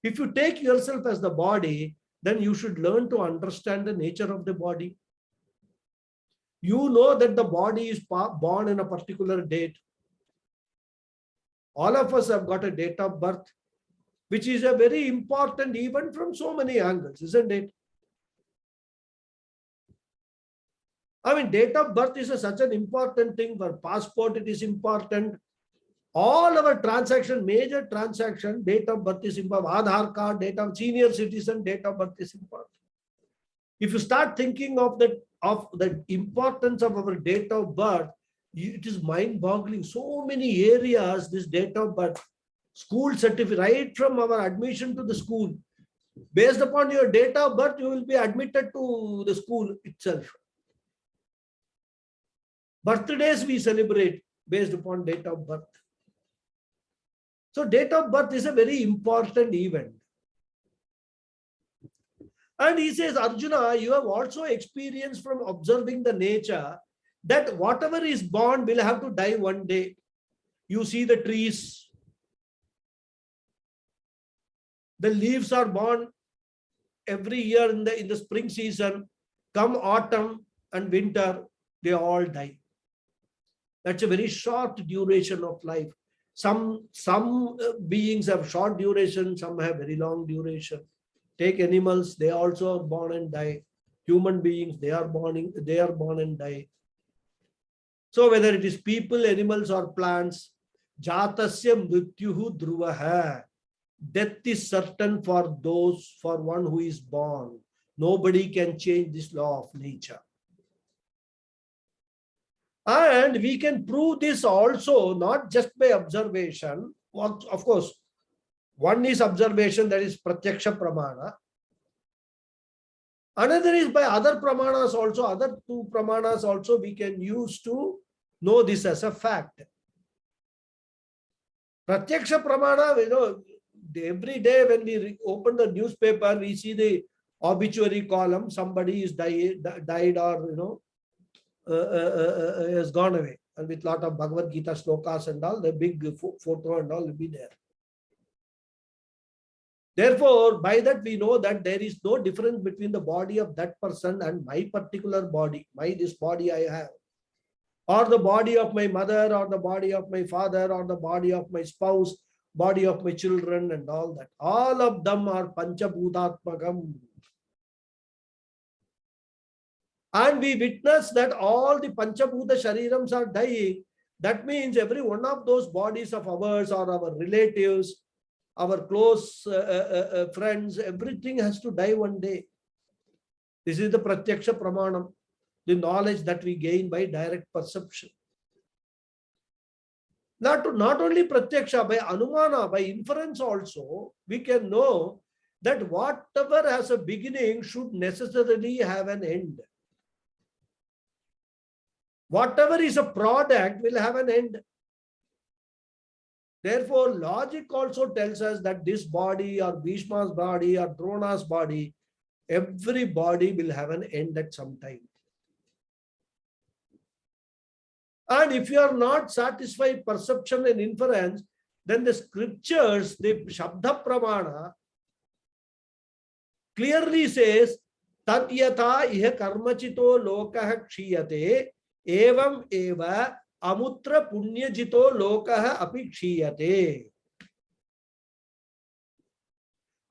If you take yourself as the body, then you should learn to understand the nature of the body. You know that the body is born in a particular date. All of us have got a date of birth, which is a very important event from so many angles, isn't it? I mean, date of birth is such an important thing. For passport, it is important. All our transaction, major transaction, date of birth is important. Aadhaar card, date of senior citizen, date of birth is important. If you start thinking of the importance of our date of birth, it is mind-boggling. So many areas, this date of birth, school certificate, right from our admission to the school, based upon your date of birth, you will be admitted to the school itself. Birthdays we celebrate based upon date of birth. So date of birth is a very important event. And he says, Arjuna, you have also experienced from observing the nature that whatever is born will have to die one day. You see the trees. The leaves are born every year in the spring season. Come autumn and winter, they all die. That's a very short duration of life. Some beings have short duration, some have very long duration. Take animals, they also are born and die. Human beings, they are born and die. So whether it is people, animals, or plants, jatasya mrityuhu dhruvaha. Death is certain for one who is born. Nobody can change this law of nature. And we can prove this also not just by observation. Of course, one is observation, that is pratyaksha pramana. Another is by other pramanas also, other two pramanas also we can use to know this as a fact. Pratyaksha pramana, every day when we open the newspaper, we see the obituary column, somebody is died or, has gone away, and with lot of Bhagavad Gita slokas and all, the big photo and all will be there. Therefore, by that we know that there is no difference between the body of that person and my particular body, this body I have, or the body of my mother, or the body of my father, or the body of my spouse, body of my children, and all that. All of them are panchabhutatmakam. And we witness that all the Panchabhuta Sharirams are dying. That means every one of those bodies of ours, or our relatives, our close friends, everything has to die one day. This is the Pratyaksha Pramanam, the knowledge that we gain by direct perception. Not only Pratyaksha, by Anumana, by inference also, we can know that whatever has a beginning should necessarily have an end. Whatever is a product will have an end. Therefore, logic also tells us that this body, or Bhishma's body, or Drona's body, every body will have an end at some time. And if you are not satisfied perception and inference, then the scriptures, the Shabda Pramana, clearly says, Tat yatha iha karmachito lokah kshiyate, evam eva amutra punyajito lokah api kshiyate.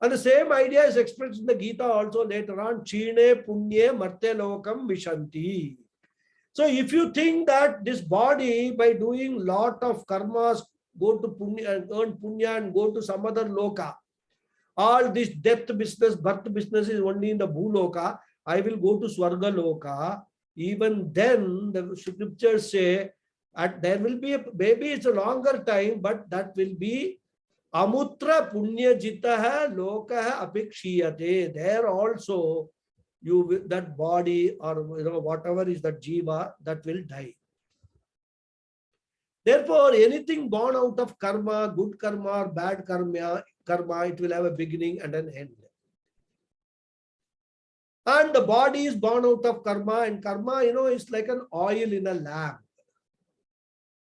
And the same idea is expressed in the Gita also later on, Chine punye marte lokam vishanti. So if you think that this body, by doing lot of karmas, go to punya and earn punya and go to some other loka, all this death business, birth business is only in the bhuloka, I will go to Swarga loka. Even then, the scriptures say, there will be, maybe it's a longer time, but that will be amutra punya jitaha lokaha apikshiyate. There also, that body, or whatever is that jiva, that will die. Therefore, anything born out of karma, good karma or bad karma, it will have a beginning and an end. And the body is born out of karma, and karma, is like an oil in a lamp.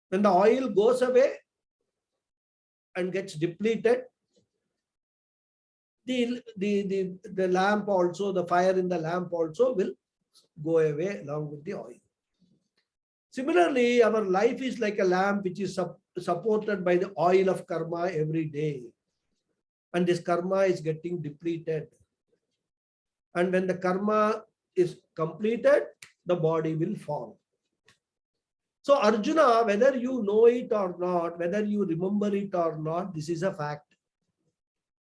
When the oil goes away and gets depleted, the lamp also, the fire in the lamp also will go away along with the oil. Similarly, our life is like a lamp which is supported by the oil of karma every day. And this karma is getting depleted. And when the karma is completed, the body will fall. So Arjuna, whether you know it or not, whether you remember it or not, this is a fact.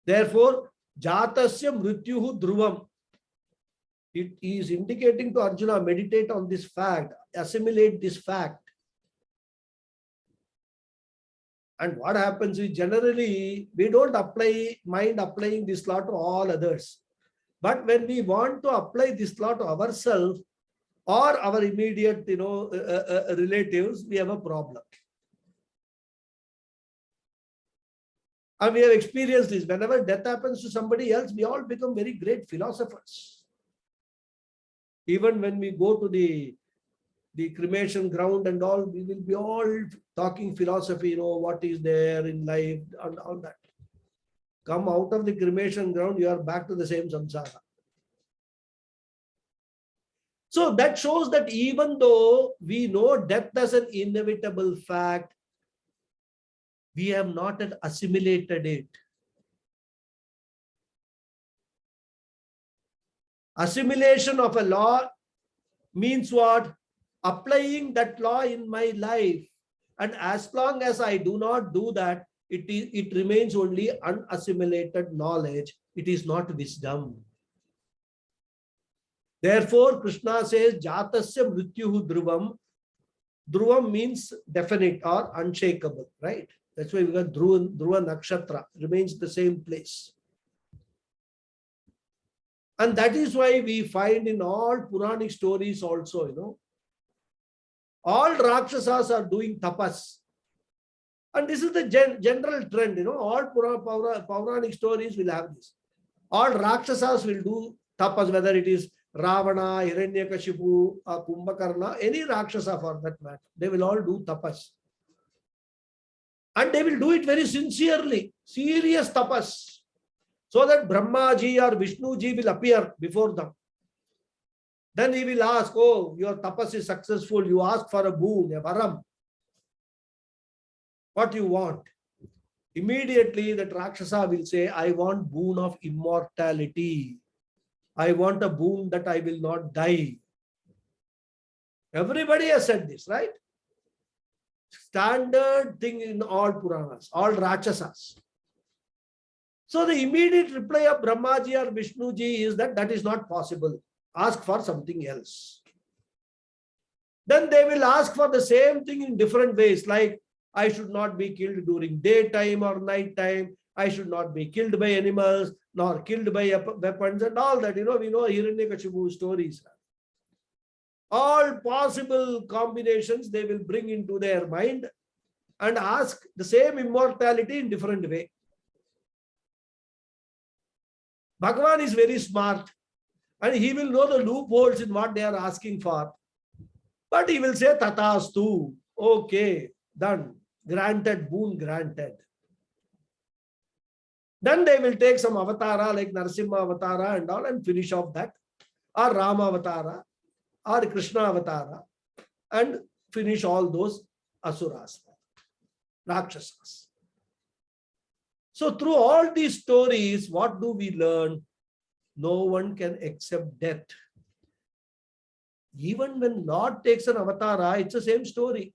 Therefore, Jatasya Mrityuhu Dhruvam. It is indicating to Arjuna, meditate on this fact, assimilate this fact. And what happens is generally, we don't mind applying this law to all others. But when we want to apply this law to ourselves or our immediate, relatives, we have a problem. And we have experienced this. Whenever death happens to somebody else, we all become very great philosophers. Even when we go to the cremation ground and all, we will be all talking philosophy, what is there in life and all that. Come out of the cremation ground, you are back to the same samsara. So that shows that even though we know death as an inevitable fact, we have not yet assimilated it. Assimilation of a law means what? Applying that law in my life. And as long as I do not do that, it remains only unassimilated knowledge. It is not wisdom. Therefore, Krishna says, Jatasya Mrityuhu Dhruvam. Dhruvam means definite or unshakable, right? That's why we got Dhruva Nakshatra, remains the same place. And that is why we find in all Puranic stories also, all Rakshasas are doing tapas. And this is the general trend, all Puranic stories will have this. All Rakshasas will do tapas, whether it is Ravana, Hiranyakashipu, Kumbhakarna, any Rakshasa for that matter. They will all do tapas. And they will do it very sincerely, serious tapas. So that Brahmaji or Vishnuji will appear before them. Then he will ask, oh, your tapas is successful. You ask for a boon, a varam. What you want? Immediately that Rakshasa will say, I want boon of immortality. I want a boon that I will not die. Everybody has said this, right? Standard thing in all Puranas, all Rakshasas. So the immediate reply of Brahmaji or Vishnuji is that is not possible. Ask for something else. Then they will ask for the same thing in different ways, like I should not be killed during daytime or night time. I should not be killed by animals, nor killed by weapons and all that. We know Hiranyakashipu stories. All possible combinations they will bring into their mind and ask the same immortality in different way. Bhagavan is very smart and he will know the loopholes in what they are asking for. But he will say, Tatastu, okay, done, granted, boon granted. Then they will take some avatara like Narasimha avatara and all and finish off that, or Rama avatara, or Krishna avatara, and finish all those asuras, Rakshasas. So through all these stories, what do we learn? No one can accept death. Even when Lord takes an avatara, it's the same story.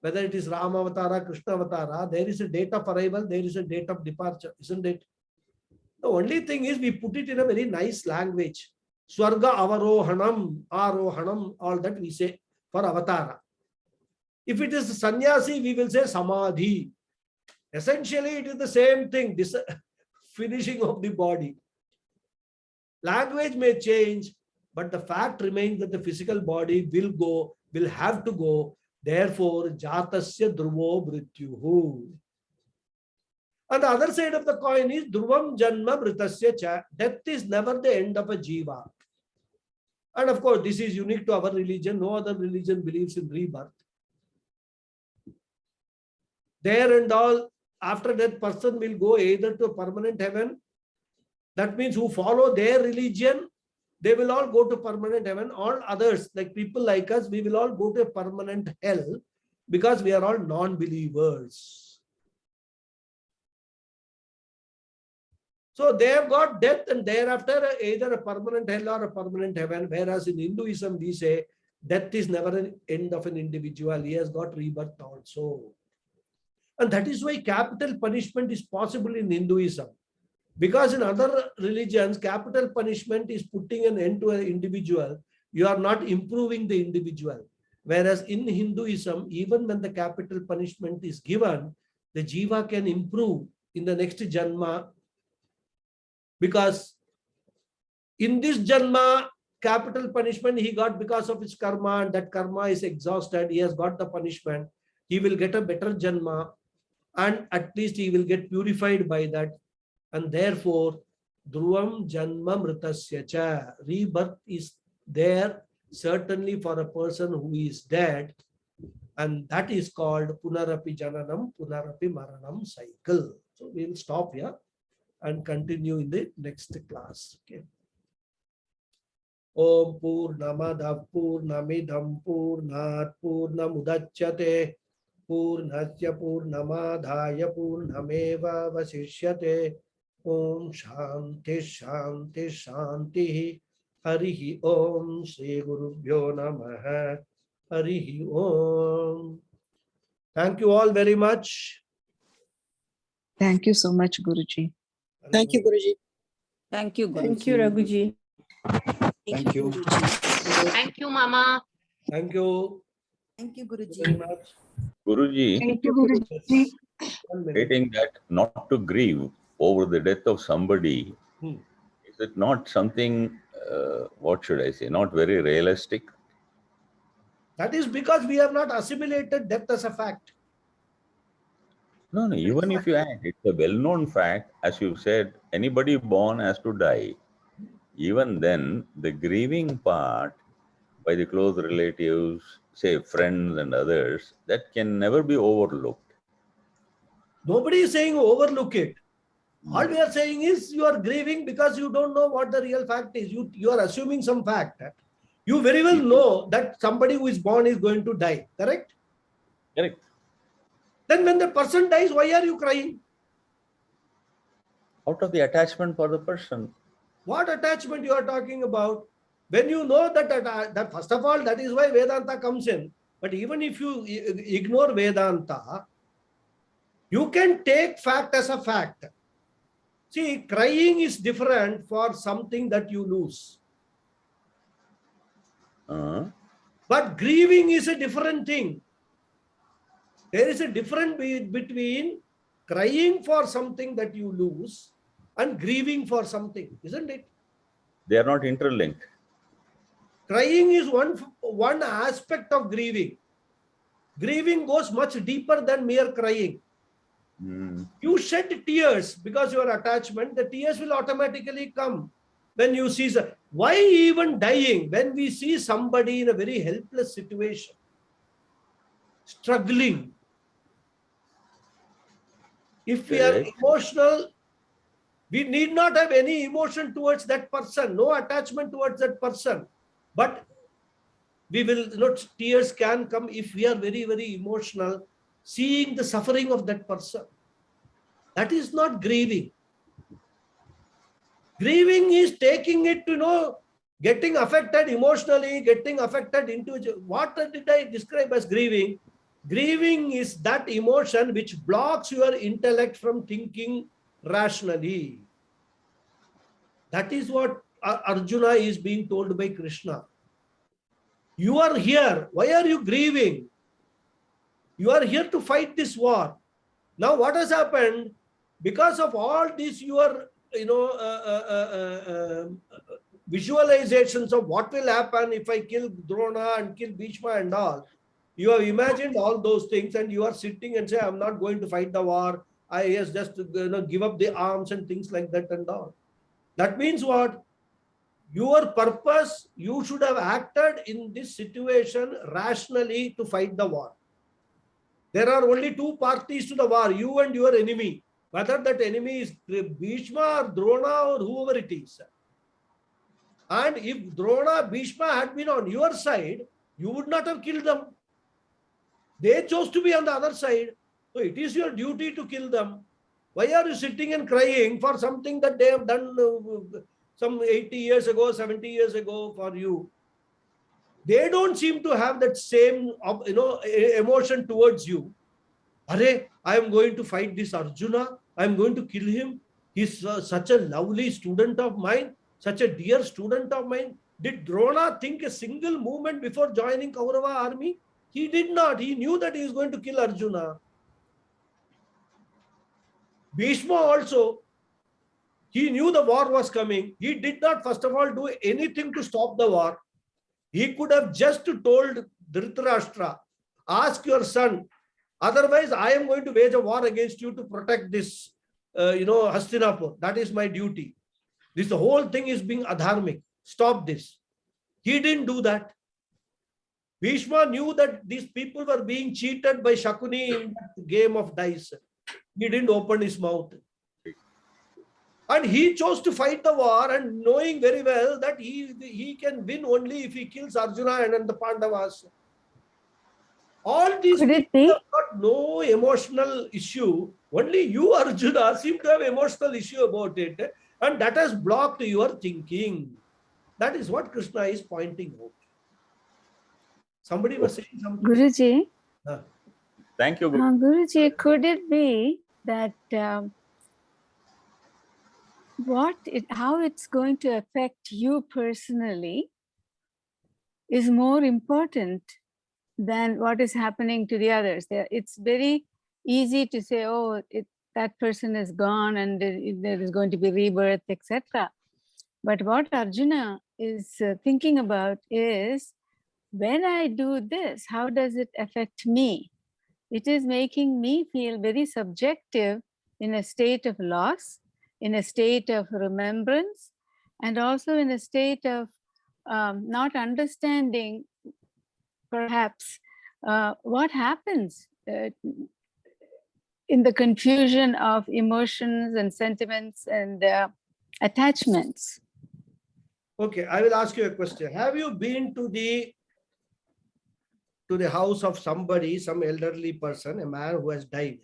Whether it is Rama avatara, Krishna avatara, there is a date of arrival, there is a date of departure, isn't it? The only thing is we put it in a very nice language. Swarga avarohanam, arohanam, all that we say for avatara. If it is sannyasi, we will say samadhi. Essentially, it is the same thing, this finishing of the body. Language may change, but the fact remains that the physical body will have to go. Therefore, jatasya dhruvo mrityuhu. On the other side of the coin is dhruvam janma mritasya cha. Death is never the end of a jiva. And of course, this is unique to our religion. No other religion believes in rebirth. There and all, after that person will go either to a permanent heaven That means who follow their religion, they will all go to permanent heaven. All others, like people like us, we will all go to a permanent hell because we are all non-believers. So they have got death and thereafter either a permanent hell or a permanent heaven. Whereas in Hinduism, we say death is never an end of an individual. He has got rebirth also. And that is why capital punishment is possible in Hinduism. Because in other religions, capital punishment is putting an end to an individual. You are not improving the individual. Whereas in Hinduism, even when the capital punishment is given, the jiva can improve in the next janma. Because in this janma, capital punishment he got because of his karma, and that karma is exhausted. He has got the punishment. He will get a better janma, and at least he will get purified by that. And therefore, dhruvam janma mritasya cha, rebirth is there certainly for a person who is dead, and that is called punarapi jananam, punarapi maranam cycle. So we will stop here and continue in the next class. Okay. Om Purnamadav Purnamidam Purnat Purnamudachyate Purnasya Purnamadhaya Purnameva Vasishyate. Om Shanti Shanti Shanti. Harihi Om Shri Gurubhyo Namaha. Harihi Om. Thank you all very much. Thank you so much, Guruji. Thank you, Guruji. Thank you, Guruji. Thank you, Raghuji. Thank you. Thank you, Mama. Thank you Thank you, very Guruji. much. Guruji, Thank you, Guruji. 1 minute. stating that not to grieve over the death of somebody, is it not something, what should I say, not very realistic? That is because we have not assimilated death as a fact. No, even if you add, it's a well-known fact, as you said, anybody born has to die. Even then, the grieving part by the close relatives, say friends and others, that can never be overlooked. Nobody is saying overlook it. All we are saying is you are grieving because you don't know what the real fact is. You are assuming some fact. You very well know that somebody who is born is going to die. Correct? Correct. Then when the person dies, why are you crying? Out of the attachment for the person. What attachment you are talking about? When you know that first of all, that is why Vedanta comes in. But even if you ignore Vedanta, you can take fact as a fact. See, crying is different for something that you lose. But grieving is a different thing. There is a difference between crying for something that you lose and grieving for something, isn't it? They are not interlinked. Crying is one aspect of grieving. Grieving goes much deeper than mere crying. You shed tears because your attachment, the tears will automatically come when you see. Why even dying? When we see somebody in a very helpless situation, struggling, if we are emotional, we need not have any emotion towards that person, no attachment towards that person. But we will, tears can come if we are very, very emotional, seeing the suffering of that person. That is not grieving. Grieving is taking it to, getting affected emotionally, getting affected into. What did I describe as grieving? Grieving is that emotion which blocks your intellect from thinking rationally. That is what Arjuna is being told by Krishna. You are here. Why are you grieving? You are here to fight this war. Now what has happened? Because of all these your visualizations of what will happen if I kill Drona and kill Bhishma and all, you have imagined all those things and you are sitting and say, I'm not going to fight the war. I just give up the arms and things like that and all. That means what? Your purpose, you should have acted in this situation rationally to fight the war. There are only two parties to the war, you and your enemy. whether that enemy is Bhishma or Drona or whoever it is. And if Drona, Bhishma had been on your side, you would not have killed them. They chose to be on the other side. So it is your duty to kill them. Why are you sitting and crying for something that they have done some 80 years ago, 70 years ago for you? They don't seem to have that same emotion towards you. Arey, I am going to fight this Arjuna. I am going to kill him. He's such a lovely student of mine, such a dear student of mine. Did Drona think a single moment before joining Kaurava army? He did not. He knew that he was going to kill Arjuna. Bhishma also, he knew the war was coming. He did not, first of all, do anything to stop the war. He could have just told Dhritarashtra, ask your son, otherwise I am going to wage a war against you to protect this, Hastinapur. That is my duty. This whole thing is being adharmic. Stop this. He didn't do that. Bhishma knew that these people were being cheated by Shakuni in that game of dice. He didn't open his mouth. And he chose to fight the war, and knowing very well that he can win only if he kills Arjuna and the Pandavas. All these Could it people be? have got no emotional issue. Only you, Arjuna, seem to have emotional issue about it. And that has blocked your thinking. That is what Krishna is pointing out. Somebody was saying something. Guruji, Thank you. Guru. Guruji, could it be that how it's going to affect you personally is more important than what is happening to the others? It's very easy to say, oh, that person is gone and there is going to be rebirth, etc. But what Arjuna is thinking about is, when I do this, how does it affect me? It is making me feel very subjective, in a state of loss, in a state of remembrance, and also in a state of not understanding perhaps what happens in the confusion of emotions and sentiments and attachments. Okay, I will ask you a question. Have you been to the house of somebody, some elderly person, a man who has died?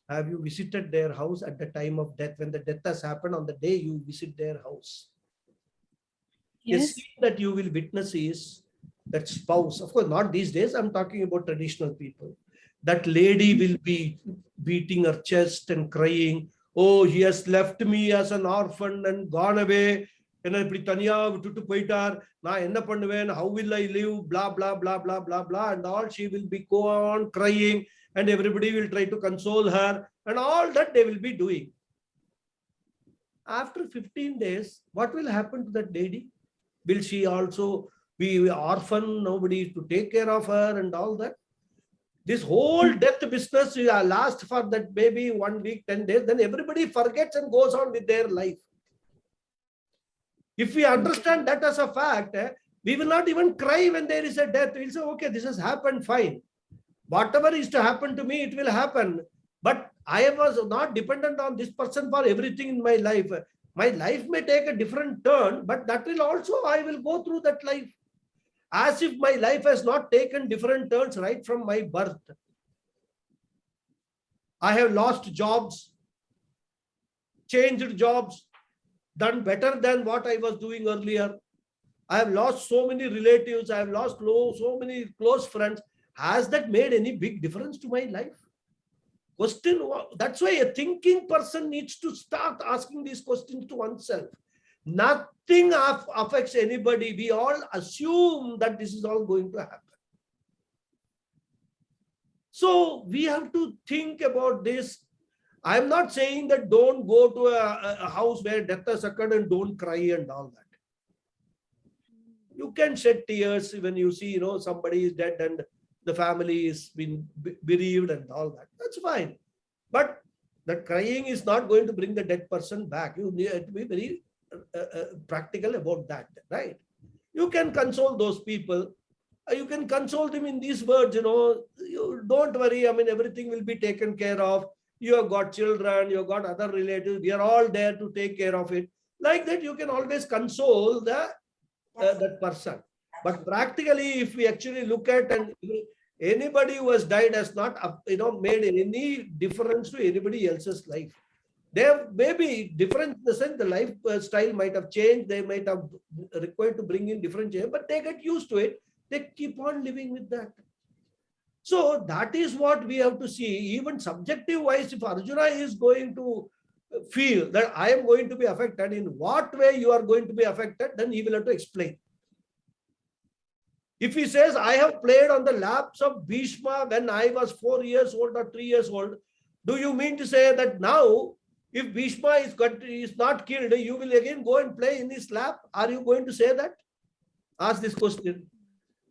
Have you visited their house at the time of death, when the death has happened, on the day you visit their house? Yes. The scene that you will witness is that spouse, of course, not these days, I'm talking about traditional people. That lady will be beating her chest and crying, oh, he has left me as an orphan and gone away. How will I live? Blah, blah, blah, blah, blah, blah. And all, she will be go on crying, and everybody will try to console her, and all that they will be doing. After 15 days, what will happen to that lady? Will she also be orphan, nobody to take care of her and all that? This whole death business lasts for that maybe 1 week, 10 days, then everybody forgets and goes on with their life. If we understand that as a fact, we will not even cry when there is a death. We'll say, okay, this has happened, fine. Whatever is to happen to me, it will happen. But I was not dependent on this person for everything in my life. My life may take a different turn, but that will also, I will go through that life. As if my life has not taken different turns right from my birth. I have lost jobs, changed jobs, done better than what I was doing earlier. I have lost so many relatives. I have lost so many close friends. Has that made any big difference to my life? Question. That's why a thinking person needs to start asking these questions to oneself. Nothing affects anybody. We all assume that this is all going to happen. So we have to think about this. I'm not saying that don't go to a house where death has occurred and don't cry and all that. You can shed tears when you see, somebody is dead and the family is been bereaved and all that. That's fine. But that crying is not going to bring the dead person back. You need to be very practical about that, right? You can console those people. You can console them in these words, you don't worry. I mean, everything will be taken care of. You have got children, you have got other relatives. We are all there to take care of it. Like that, you can always console that person. But practically, if we actually look at, and anybody who has died has not made any difference to anybody else's life. There may be different in the sense the lifestyle might have changed. They might have required to bring in different change, but they get used to it. They keep on living with that. So that is what we have to see. Even subjective wise, if Arjuna is going to feel that I am going to be affected, in what way you are going to be affected, then he will have to explain. If he says, I have played on the laps of Bhishma when I was 4 years old or 3 years old, do you mean to say that now, if Bhishma is not killed, you will again go and play in his lap? Are you going to say that? Ask this question.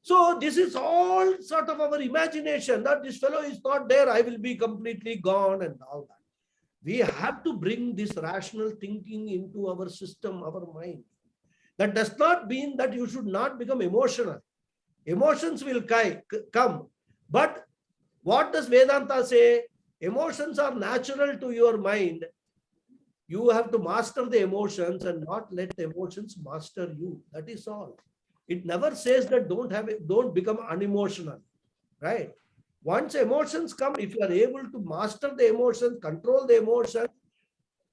So this is all sort of our imagination, that this fellow is not there, I will be completely gone and all that. We have to bring this rational thinking into our system, our mind. That does not mean that you should not become emotional. Emotions will come. But what does Vedanta say? Emotions are natural to your mind. You have to master the emotions and not let the emotions master you. That is all. It never says that don't become unemotional, right? Once emotions come, if you are able to master the emotions, control the emotions,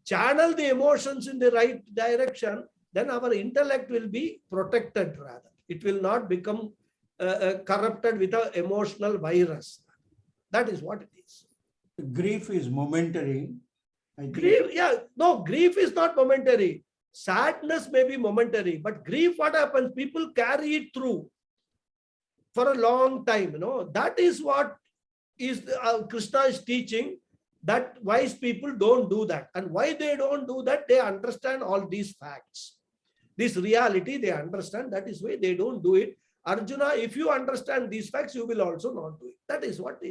channel the emotions in the right direction, then our intellect will be protected rather. It will not become corrupted with an emotional virus. That is what it is. Grief is momentary. Grief, grief is not momentary. Sadness may be momentary, but grief, what happens? People carry it through for a long time. That is what is Krishna is teaching, that wise people don't do that. And why they don't do that? They understand all these facts. This reality, they understand. That is why they don't do it. Arjuna, if you understand these facts, you will also not do it. That is what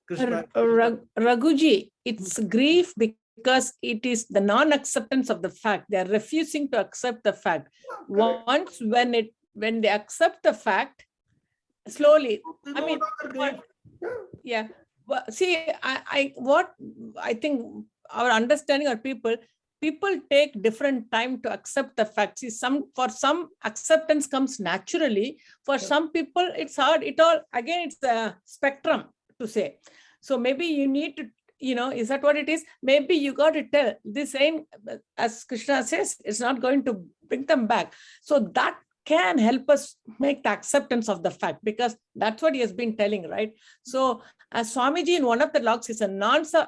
Krishna. Raghuji, it's grief because it is the non-acceptance of the fact. They are refusing to accept the fact. Once when they accept the fact, slowly. I mean, yeah. Well, see, I think our understanding of people take different time to accept the facts. See, for some acceptance comes naturally. For some people, it's hard. It's a spectrum to say. So maybe you need to, is that what it is? Maybe you got to tell this ain't, as Krishna says, it's not going to bring them back. So that can help us make the acceptance of the fact, because that's what he has been telling, right? So as Swamiji in one of the logs is a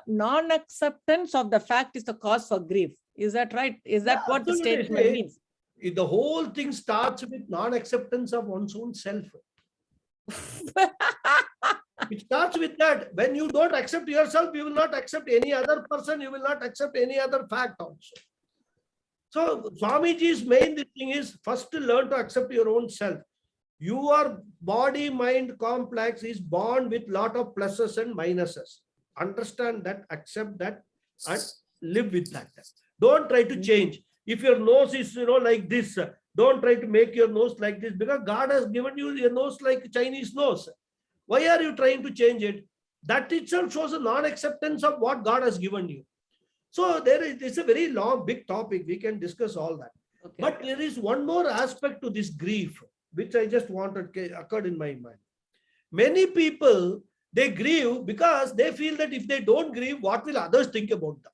non-acceptance of the fact is the cause for grief. Is that right? Is that what the statement means? The whole thing starts with non-acceptance of one's own self. It starts with that. When you don't accept yourself, you will not accept any other person. You will not accept any other fact also. So Swamiji's main thing is first to learn to accept your own self. Your body-mind complex is born with lot of pluses and minuses. Understand that, accept that, and live with that. Don't try to change. If your nose is like this, don't try to make your nose like this, because God has given you your nose like Chinese nose. Why are you trying to change it? That itself shows a non-acceptance of what God has given you. So it's a very long, big topic. We can discuss all that. Okay. But there is one more aspect to this grief, which I just occurred in my mind. Many people, they grieve because they feel that if they don't grieve, what will others think about them?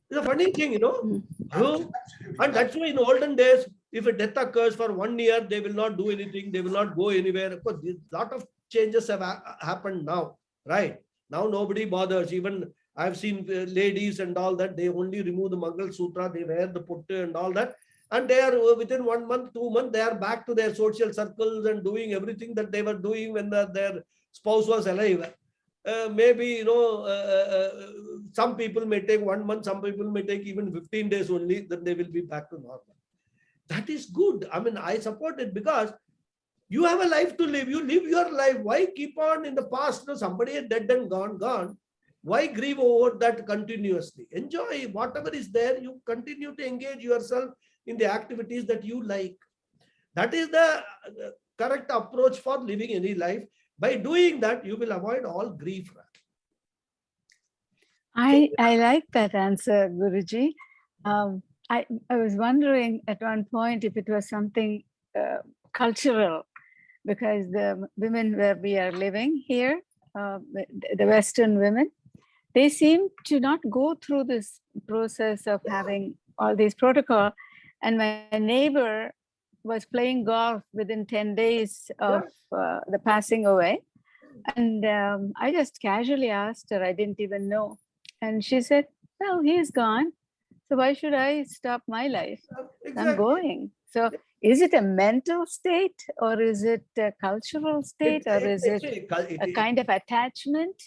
It's a funny thing, And that's why in olden days, if a death occurs for 1 year, they will not do anything. They will not go anywhere. Of course, a lot of changes have happened now, right? Now nobody bothers. Even I've seen ladies and all that, they only remove the Mangal Sutra, they wear the puttu and all that. And they are within 1 month, 2 months, they are back to their social circles and doing everything that they were doing when their spouse was alive. Maybe, some people may take 1 month, some people may take even 15 days only, then they will be back to normal. That is good. I mean, I support it because you have a life to live. You live your life. Why keep on in the past? Somebody is dead and gone. Why grieve over that continuously? Enjoy whatever is there. You continue to engage yourself in the activities that you like. That is the correct approach for living any life. By doing that, you will avoid all grief. I like that answer, Guruji. I was wondering at one point if it was something cultural, because the women where we are living here, the Western women, they seem to not go through this process of having all these protocol. And my neighbor was playing golf within 10 days of the passing away. And I just casually asked her, I didn't even know. And she said, well, he's gone. So why should I stop my life? I'm going. So is it a mental state, or is it a cultural state, or is it a kind of attachment?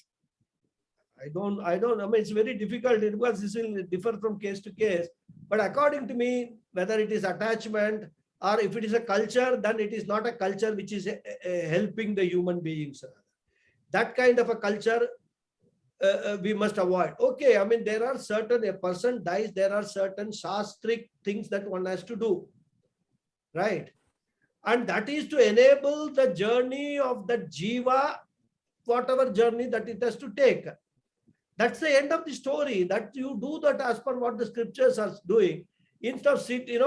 I don't, I mean, it's very difficult because this will differ from case to case. But according to me, whether it is attachment or if it is a culture, then it is not a culture which is helping the human beings. That kind of a culture we must avoid. Okay, I mean, there are certain, a person dies, there are certain shastric things that one has to do, right? And that is to enable the journey of the jiva, whatever journey that it has to take. That's the end of the story, that you do that as per what the scriptures are doing. Instead of sitting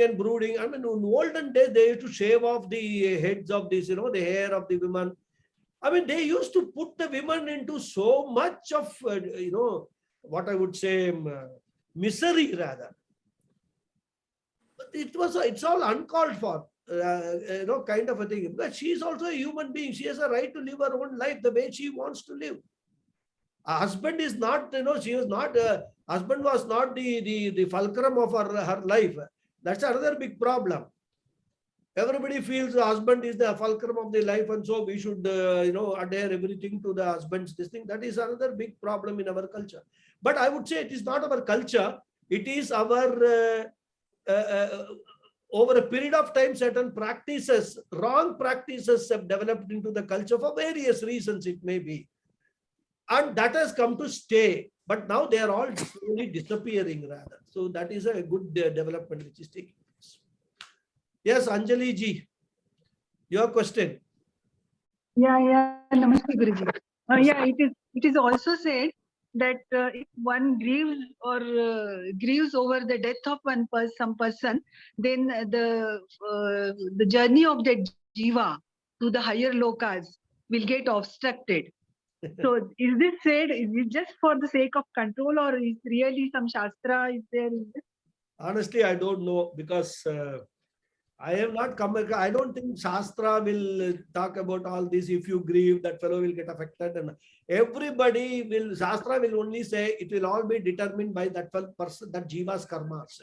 and brooding. I mean, in olden days, they used to shave off the heads of this, the hair of the women. I mean, they used to put the women into so much of, what I would say, misery rather. But it's all uncalled for, kind of a thing. But she is also a human being. She has a right to live her own life the way she wants to live. A husband is not, she was not, husband was not the fulcrum of her life. That's another big problem. Everybody feels the husband is the fulcrum of the life, and so we should, adhere everything to the husband's this thing. That is another big problem in our culture. But I would say it is not our culture. It is our, over a period of time, certain practices, wrong practices have developed into the culture for various reasons it may be. And that has come to stay. But now they are all slowly disappearing rather. So that is a good development which is taking place. Yes, Anjali ji, your question. Yeah. Namaste, Guruji. It is also said that if one grieves or grieves over the death of some person, then the journey of that jiva to the higher lokas will get obstructed. So is this said, is it just for the sake of control, or is really some shastra is there? Honestly, I don't know, because I have not come. I don't think Shastra will talk about all this. If you grieve, that fellow will get affected, and everybody will. Shastra will only say it will all be determined by that person, that jiva's karmas.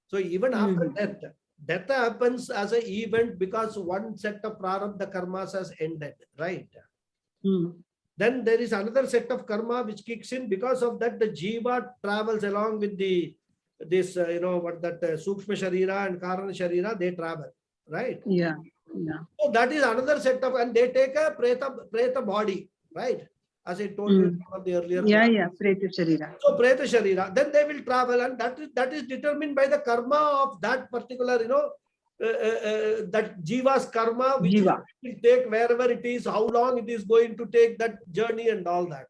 So even after death happens as an event because one set of prarabdha karmas has ended, right? Then there is another set of karma which kicks in. Because of that, the jiva travels along with this Sukshma Sharira and Karana Sharira, they travel, right? Yeah. So that is another set of, and they take a preta body, right? As I told you in one of the earlier. Yeah, Preta Sharira. So Preta Sharira, then they will travel, and that is determined by the karma of that particular, that jiva's karma, which will take wherever it is, how long it is going to take that journey and all that.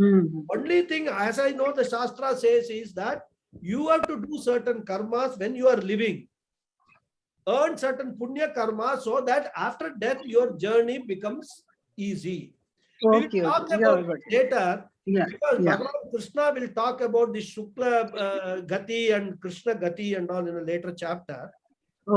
Only thing, as I know, the Shastra says is that you have to do certain karmas when you are living. Earn certain punya karma so that after death, your journey becomes easy. We will talk about it later. Because Bhagavad Krishna will talk about the Shukla Gati and Krishna Gati and all in a later chapter.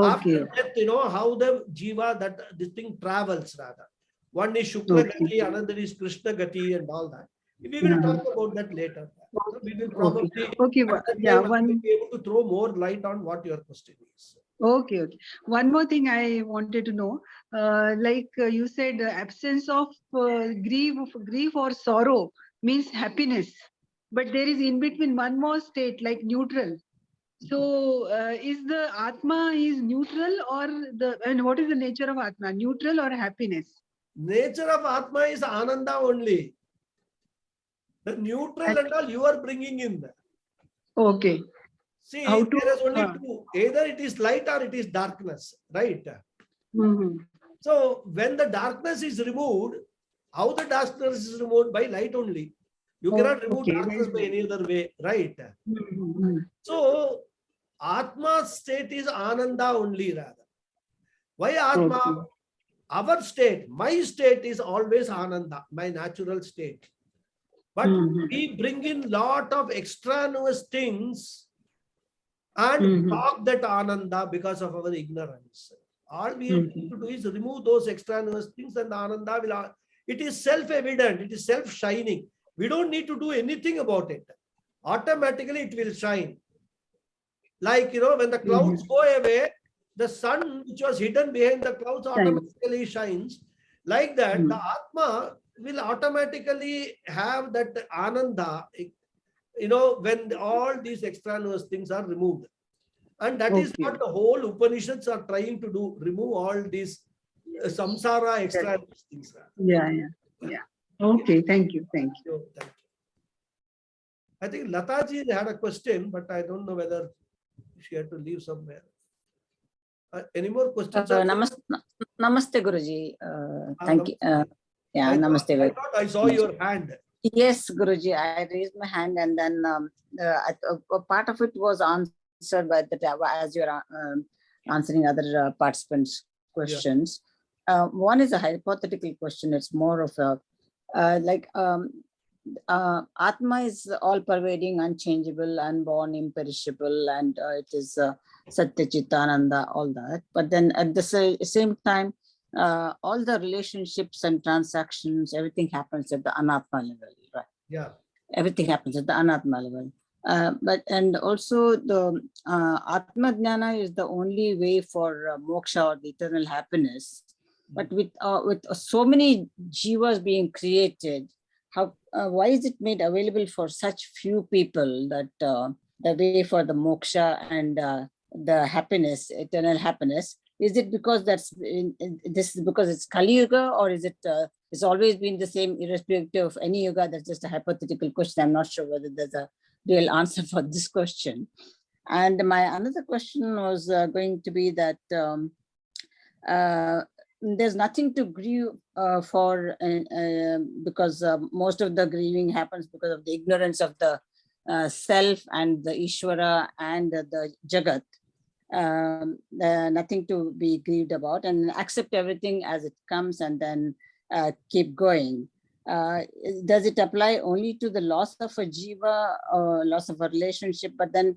After death, how the jiva, that this thing travels rather. One is Shukla Gati, another is Krishna Gati and all that. We will talk about that later. So we will probably be able to throw more light on what your question is. Okay. One more thing I wanted to know, like you said, absence of grief or sorrow means happiness, but there is in between one more state like neutral. So is the Atma is neutral, or and what is the nature of Atma? Neutral or happiness? Nature of Atma is Ananda only. The neutral and all you are bringing in. Okay. See, there is only two. Either it is light or it is darkness, right? So when the darkness is removed, How the darkness is removed? By light only. You cannot remove Okay, darkness by any other way, right? So, Atma's state is Ananda only rather. Why Atma? Okay. Our state, my state is always Ananda, my natural state. But we bring in lot of extraneous things and block that Ananda because of our ignorance. All we have to do is remove those extraneous things and the Ananda will, it is self-evident, it is self-shining. We don't need to do anything about it. Automatically it will shine. Like, when the clouds go away, the sun which was hidden behind the clouds automatically shines. Like that, the Atma will automatically have that Ananda, when all these extraneous things are removed. And that is what the whole Upanishads are trying to do, remove all these samsara extraneous things. Yeah. Okay, thank you. Thank you. I think Lataji had a question, but I don't know whether she had to leave somewhere. Any more questions? Namaste, Guruji. Thank you. I namaste. thought I saw your hand. Yes, Guruji, I raised my hand and then a part of it was answered by as you're answering other participants' questions. One is a hypothetical question. It's more of a Atma is all-pervading, unchangeable, unborn, imperishable, and it is Satya Chitananda, all that. But then at the same time, all the relationships and transactions, everything happens at the Anatma level, right? Yeah. Everything happens at the Anatma level. And also the Atma Jnana is the only way for moksha or the eternal happiness. But with so many jivas being created, why is it made available for such few people that the way for the moksha and the happiness, eternal happiness? Is it because this is because it's Kali Yuga, or is it it's always been the same irrespective of any yuga? That's just a hypothetical question. I'm not sure whether there's a real answer for this question. And my another question was going to be that there's nothing to grieve for because most of the grieving happens because of the ignorance of the self and the Ishvara and the Jagat. Nothing to be grieved about, and accept everything as it comes and then keep going. Does it apply only to the loss of a jiva or loss of a relationship? But then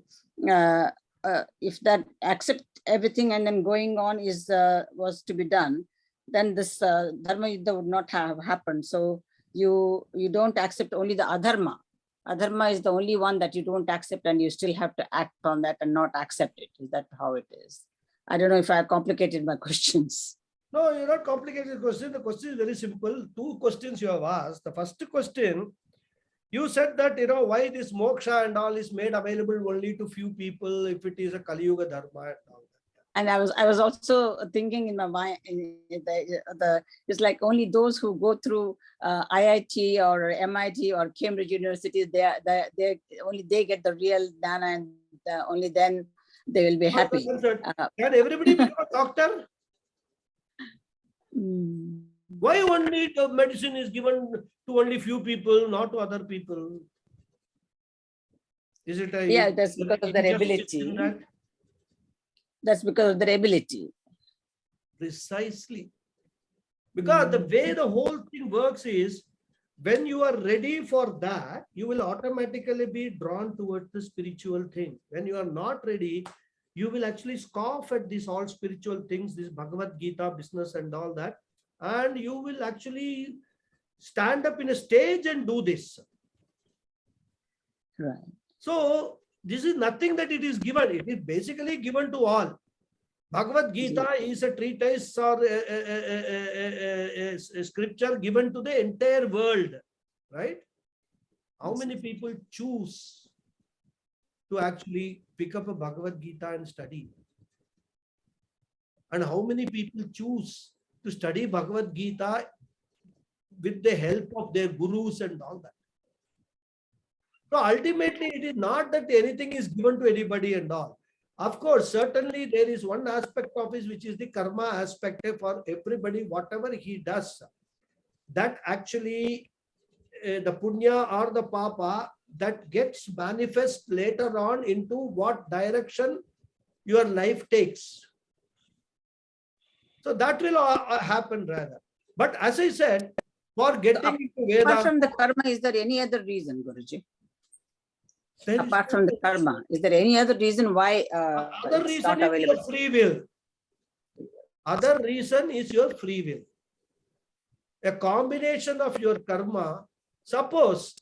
if that accept everything and then going on was to be done, then this dharma yuddha would not have happened. So you don't accept only the adharma. Adharma is the only one that you don't accept, and you still have to act on that and not accept it. Is that how it is? I don't know if I complicated my questions. No, you're not complicated question. The question is very simple. Two questions you have asked. The first question, you said that, why this moksha and all is made available only to few people if it is a Kali Yuga dharma and all that. And I was also thinking in my mind, it's like only those who go through IIT or MIT or Cambridge University, they only they get the real jnana, and only then they will be happy. Can everybody become a doctor? Why only the medicine is given to only few people, not to other people? Is it a that's because of their ability. That's because of their ability. Precisely. Because the way the whole thing works is, when you are ready for that, you will automatically be drawn towards the spiritual thing. When you are not ready, you will actually scoff at these all spiritual things, this Bhagavad Gita business and all that. And you will actually stand up in a stage and do this. Right. So this is nothing that it is given. It is basically given to all. Bhagavad Gita is a treatise or a scripture given to the entire world, right? How many people choose to actually pick up a Bhagavad Gita and study? And how many people choose to study Bhagavad Gita with the help of their gurus and all that? So ultimately, it is not that anything is given to anybody and all. Of course, certainly there is one aspect of it which is the karma aspect for everybody, whatever he does. that actually the punya or the papa that gets manifest later on into what direction your life takes. So that will happen rather. But as I said, for getting into Vedanta, apart from the karma, is there any other reason, Guruji? Apart from the karma, is there any other reason why other it's reason not is available? your free will. Other reason is your free will. A combination of your karma. Suppose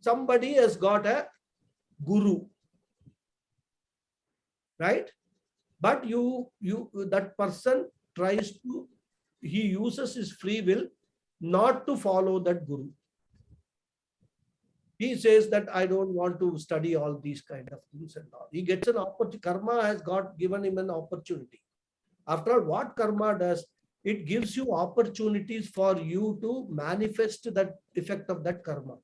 somebody has got a guru, right? But that person he uses his free will not to follow that guru. He says that I don't want to study all these kind of things and all. He gets an opportunity. Karma has given him an opportunity. After all, what karma does, it gives you opportunities for you to manifest that effect of that karma.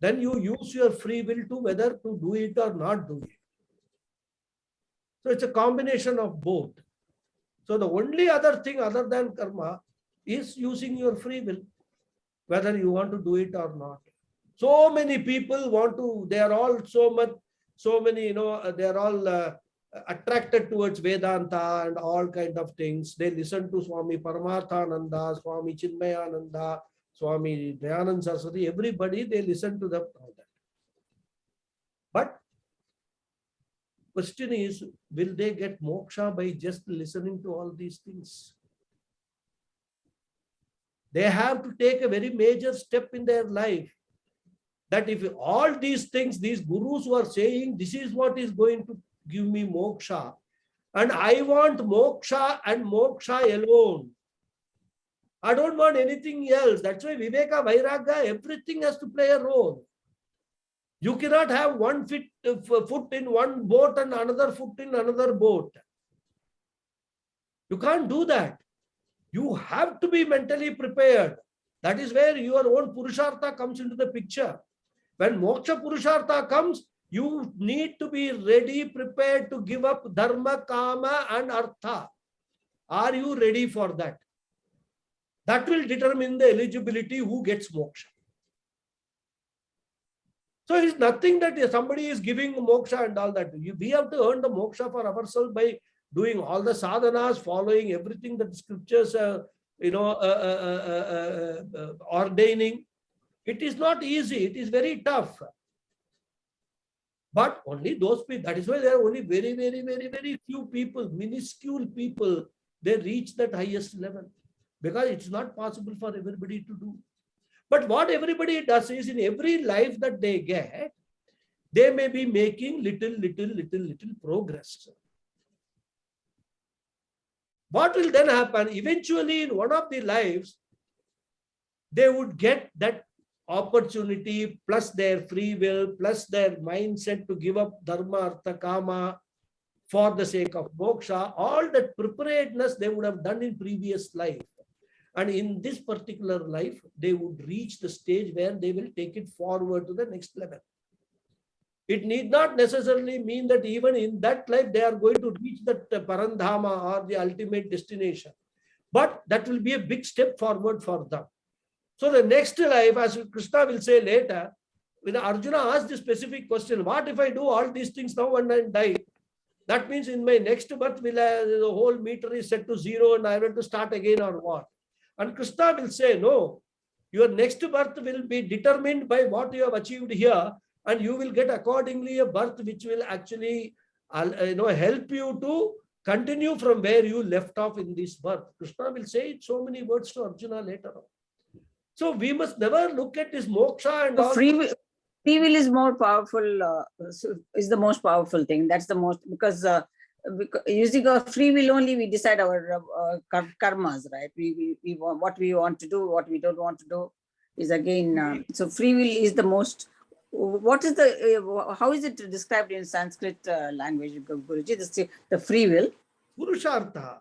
Then you use your free will to whether to do it or not do it. So it's a combination of both. So the only other thing other than karma is using your free will, whether you want to do it or not. So many people want to, they are all they are all attracted towards Vedanta and all kind of things. They listen to Swami Paramathananda, Swami Chinmayananda, Swami Dayananda Saraswati, everybody, they listen to them. All that. But question is, will they get moksha by just listening to all these things? They have to take a very major step in their life. That if all these things, these gurus who are saying, this is what is going to give me moksha, and I want moksha and moksha alone. I don't want anything else. That's why Viveka, Vairagya, everything has to play a role. You cannot have one foot in one boat and another foot in another boat. You can't do that. You have to be mentally prepared. That is where your own Purushartha comes into the picture. When Moksha Purushartha comes, you need to be ready, prepared to give up Dharma, Kama and Artha. Are you ready for that? That will determine the eligibility who gets moksha. So it is nothing that somebody is giving moksha and all that. We have to earn the moksha for ourselves by doing all the sadhanas, following everything that the scriptures ordaining. It is not easy. It is very tough. But only those people, that is why there are only very, very, very, very few people, minuscule people, they reach that highest level. Because it's not possible for everybody to do. But what everybody does is, in every life that they get, they may be making little progress. What will then happen? Eventually, in one of the lives, they would get that opportunity plus their free will, plus their mindset to give up Dharma, Artha, Kama for the sake of moksha. All that preparedness they would have done in previous life. And in this particular life, they would reach the stage where they will take it forward to the next level. It need not necessarily mean that even in that life, they are going to reach that Parandhama or the ultimate destination. But that will be a big step forward for them. So the next life, as Krishna will say later, when Arjuna asked the specific question, what if I do all these things now and then die? That means in my next birth, the whole meter is set to 0 and I have to start again or what? And Krishna will say, no, your next birth will be determined by what you have achieved here, and you will get accordingly a birth which will actually help you to continue from where you left off in this birth. Krishna will say it so many words to Arjuna later on. So we must never look at this moksha and all. Free will is more powerful, is the most powerful thing. That's the most, because using our free will only, we decide our karmas, right? We want what we want to do, what we don't want to do is again, so free will is the most. What is how is it described in Sanskrit language, Guruji? The free will? Purushartha.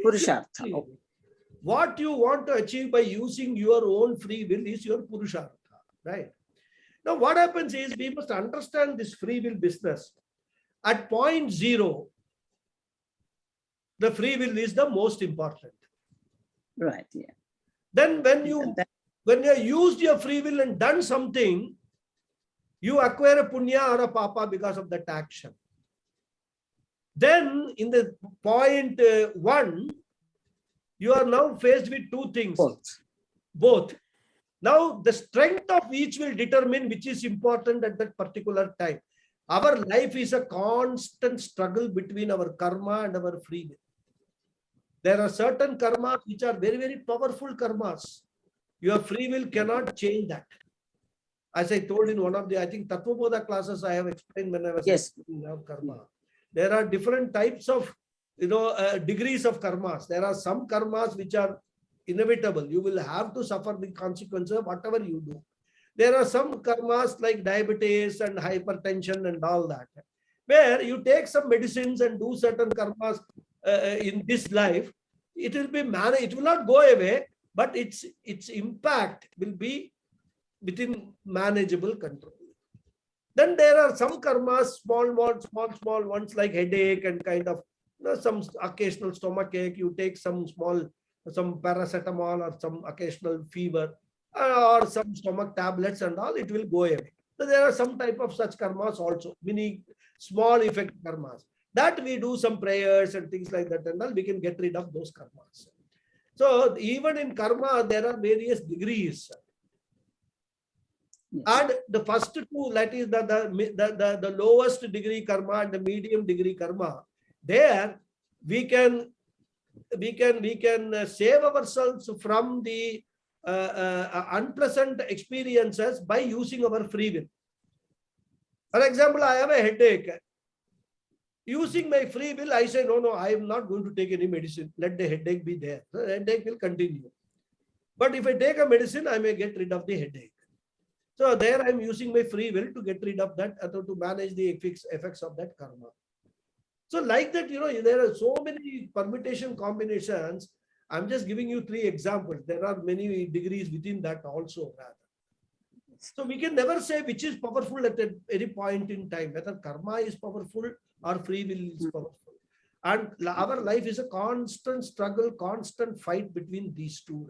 Purushartha. Okay. What you want to achieve by using your own free will is your Purushartha, right? Now what happens is, we must understand this free will business. At point 0, the free will is the most important. Right. Yeah. Then when That- you used your free will and done something, you acquire a punya or a papa because of that action. Then in the point 1, you are now faced with two things. Both. Now the strength of each will determine which is important at that particular time. Our life is a constant struggle between our karma and our free will. There are certain karmas which are very, very powerful karmas. Your free will cannot change that. As I told in one of the, I think, Tattvabodha classes, I have explained when I was explaining karma. There are different types of, degrees of karmas. There are some karmas which are inevitable. You will have to suffer the consequences of whatever you do. There are some karmas like diabetes and hypertension and all that, where you take some medicines and do certain karmas in this life. It will be managed. It will not go away, but its impact will be within manageable control. Then there are some karmas, small ones like headache and kind of some occasional stomach ache. You take some paracetamol or some occasional fever or some stomach tablets and all, it will go away. So there are some type of such karmas also, many small effect karmas. That we do some prayers and things like that and all, we can get rid of those karmas. So even in karma, there are various degrees. Yes. And the first two, that is the lowest degree karma and the medium degree karma, there we can save ourselves from the unpleasant experiences by using our free will. For example, I have a headache. Using my free will, I say, no, I am not going to take any medicine. Let the headache be there. The headache will continue. But if I take a medicine, I may get rid of the headache. So there I am using my free will to get rid of that, to manage the effects of that karma. So like that, there are so many permutation combinations. I'm just giving you 3 examples. There are many degrees within that also. So we can never say which is powerful at any point in time, whether karma is powerful or free will is powerful. And our life is a constant struggle, constant fight between these two.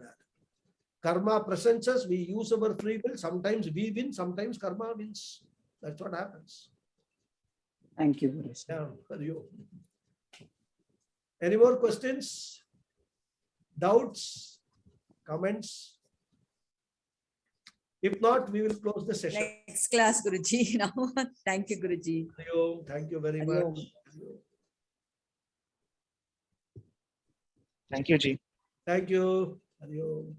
Karma presents us, we use our free will. Sometimes we win, sometimes karma wins. That's what happens. Thank you, Guru. Yeah, for you. Any more questions? Doubts? Comments? If not, we will close the session. Next class, Guruji. Now, thank you, Guruji. Thank you very Hari Om. much. Thank you, Ji. Thank you. Hari Om.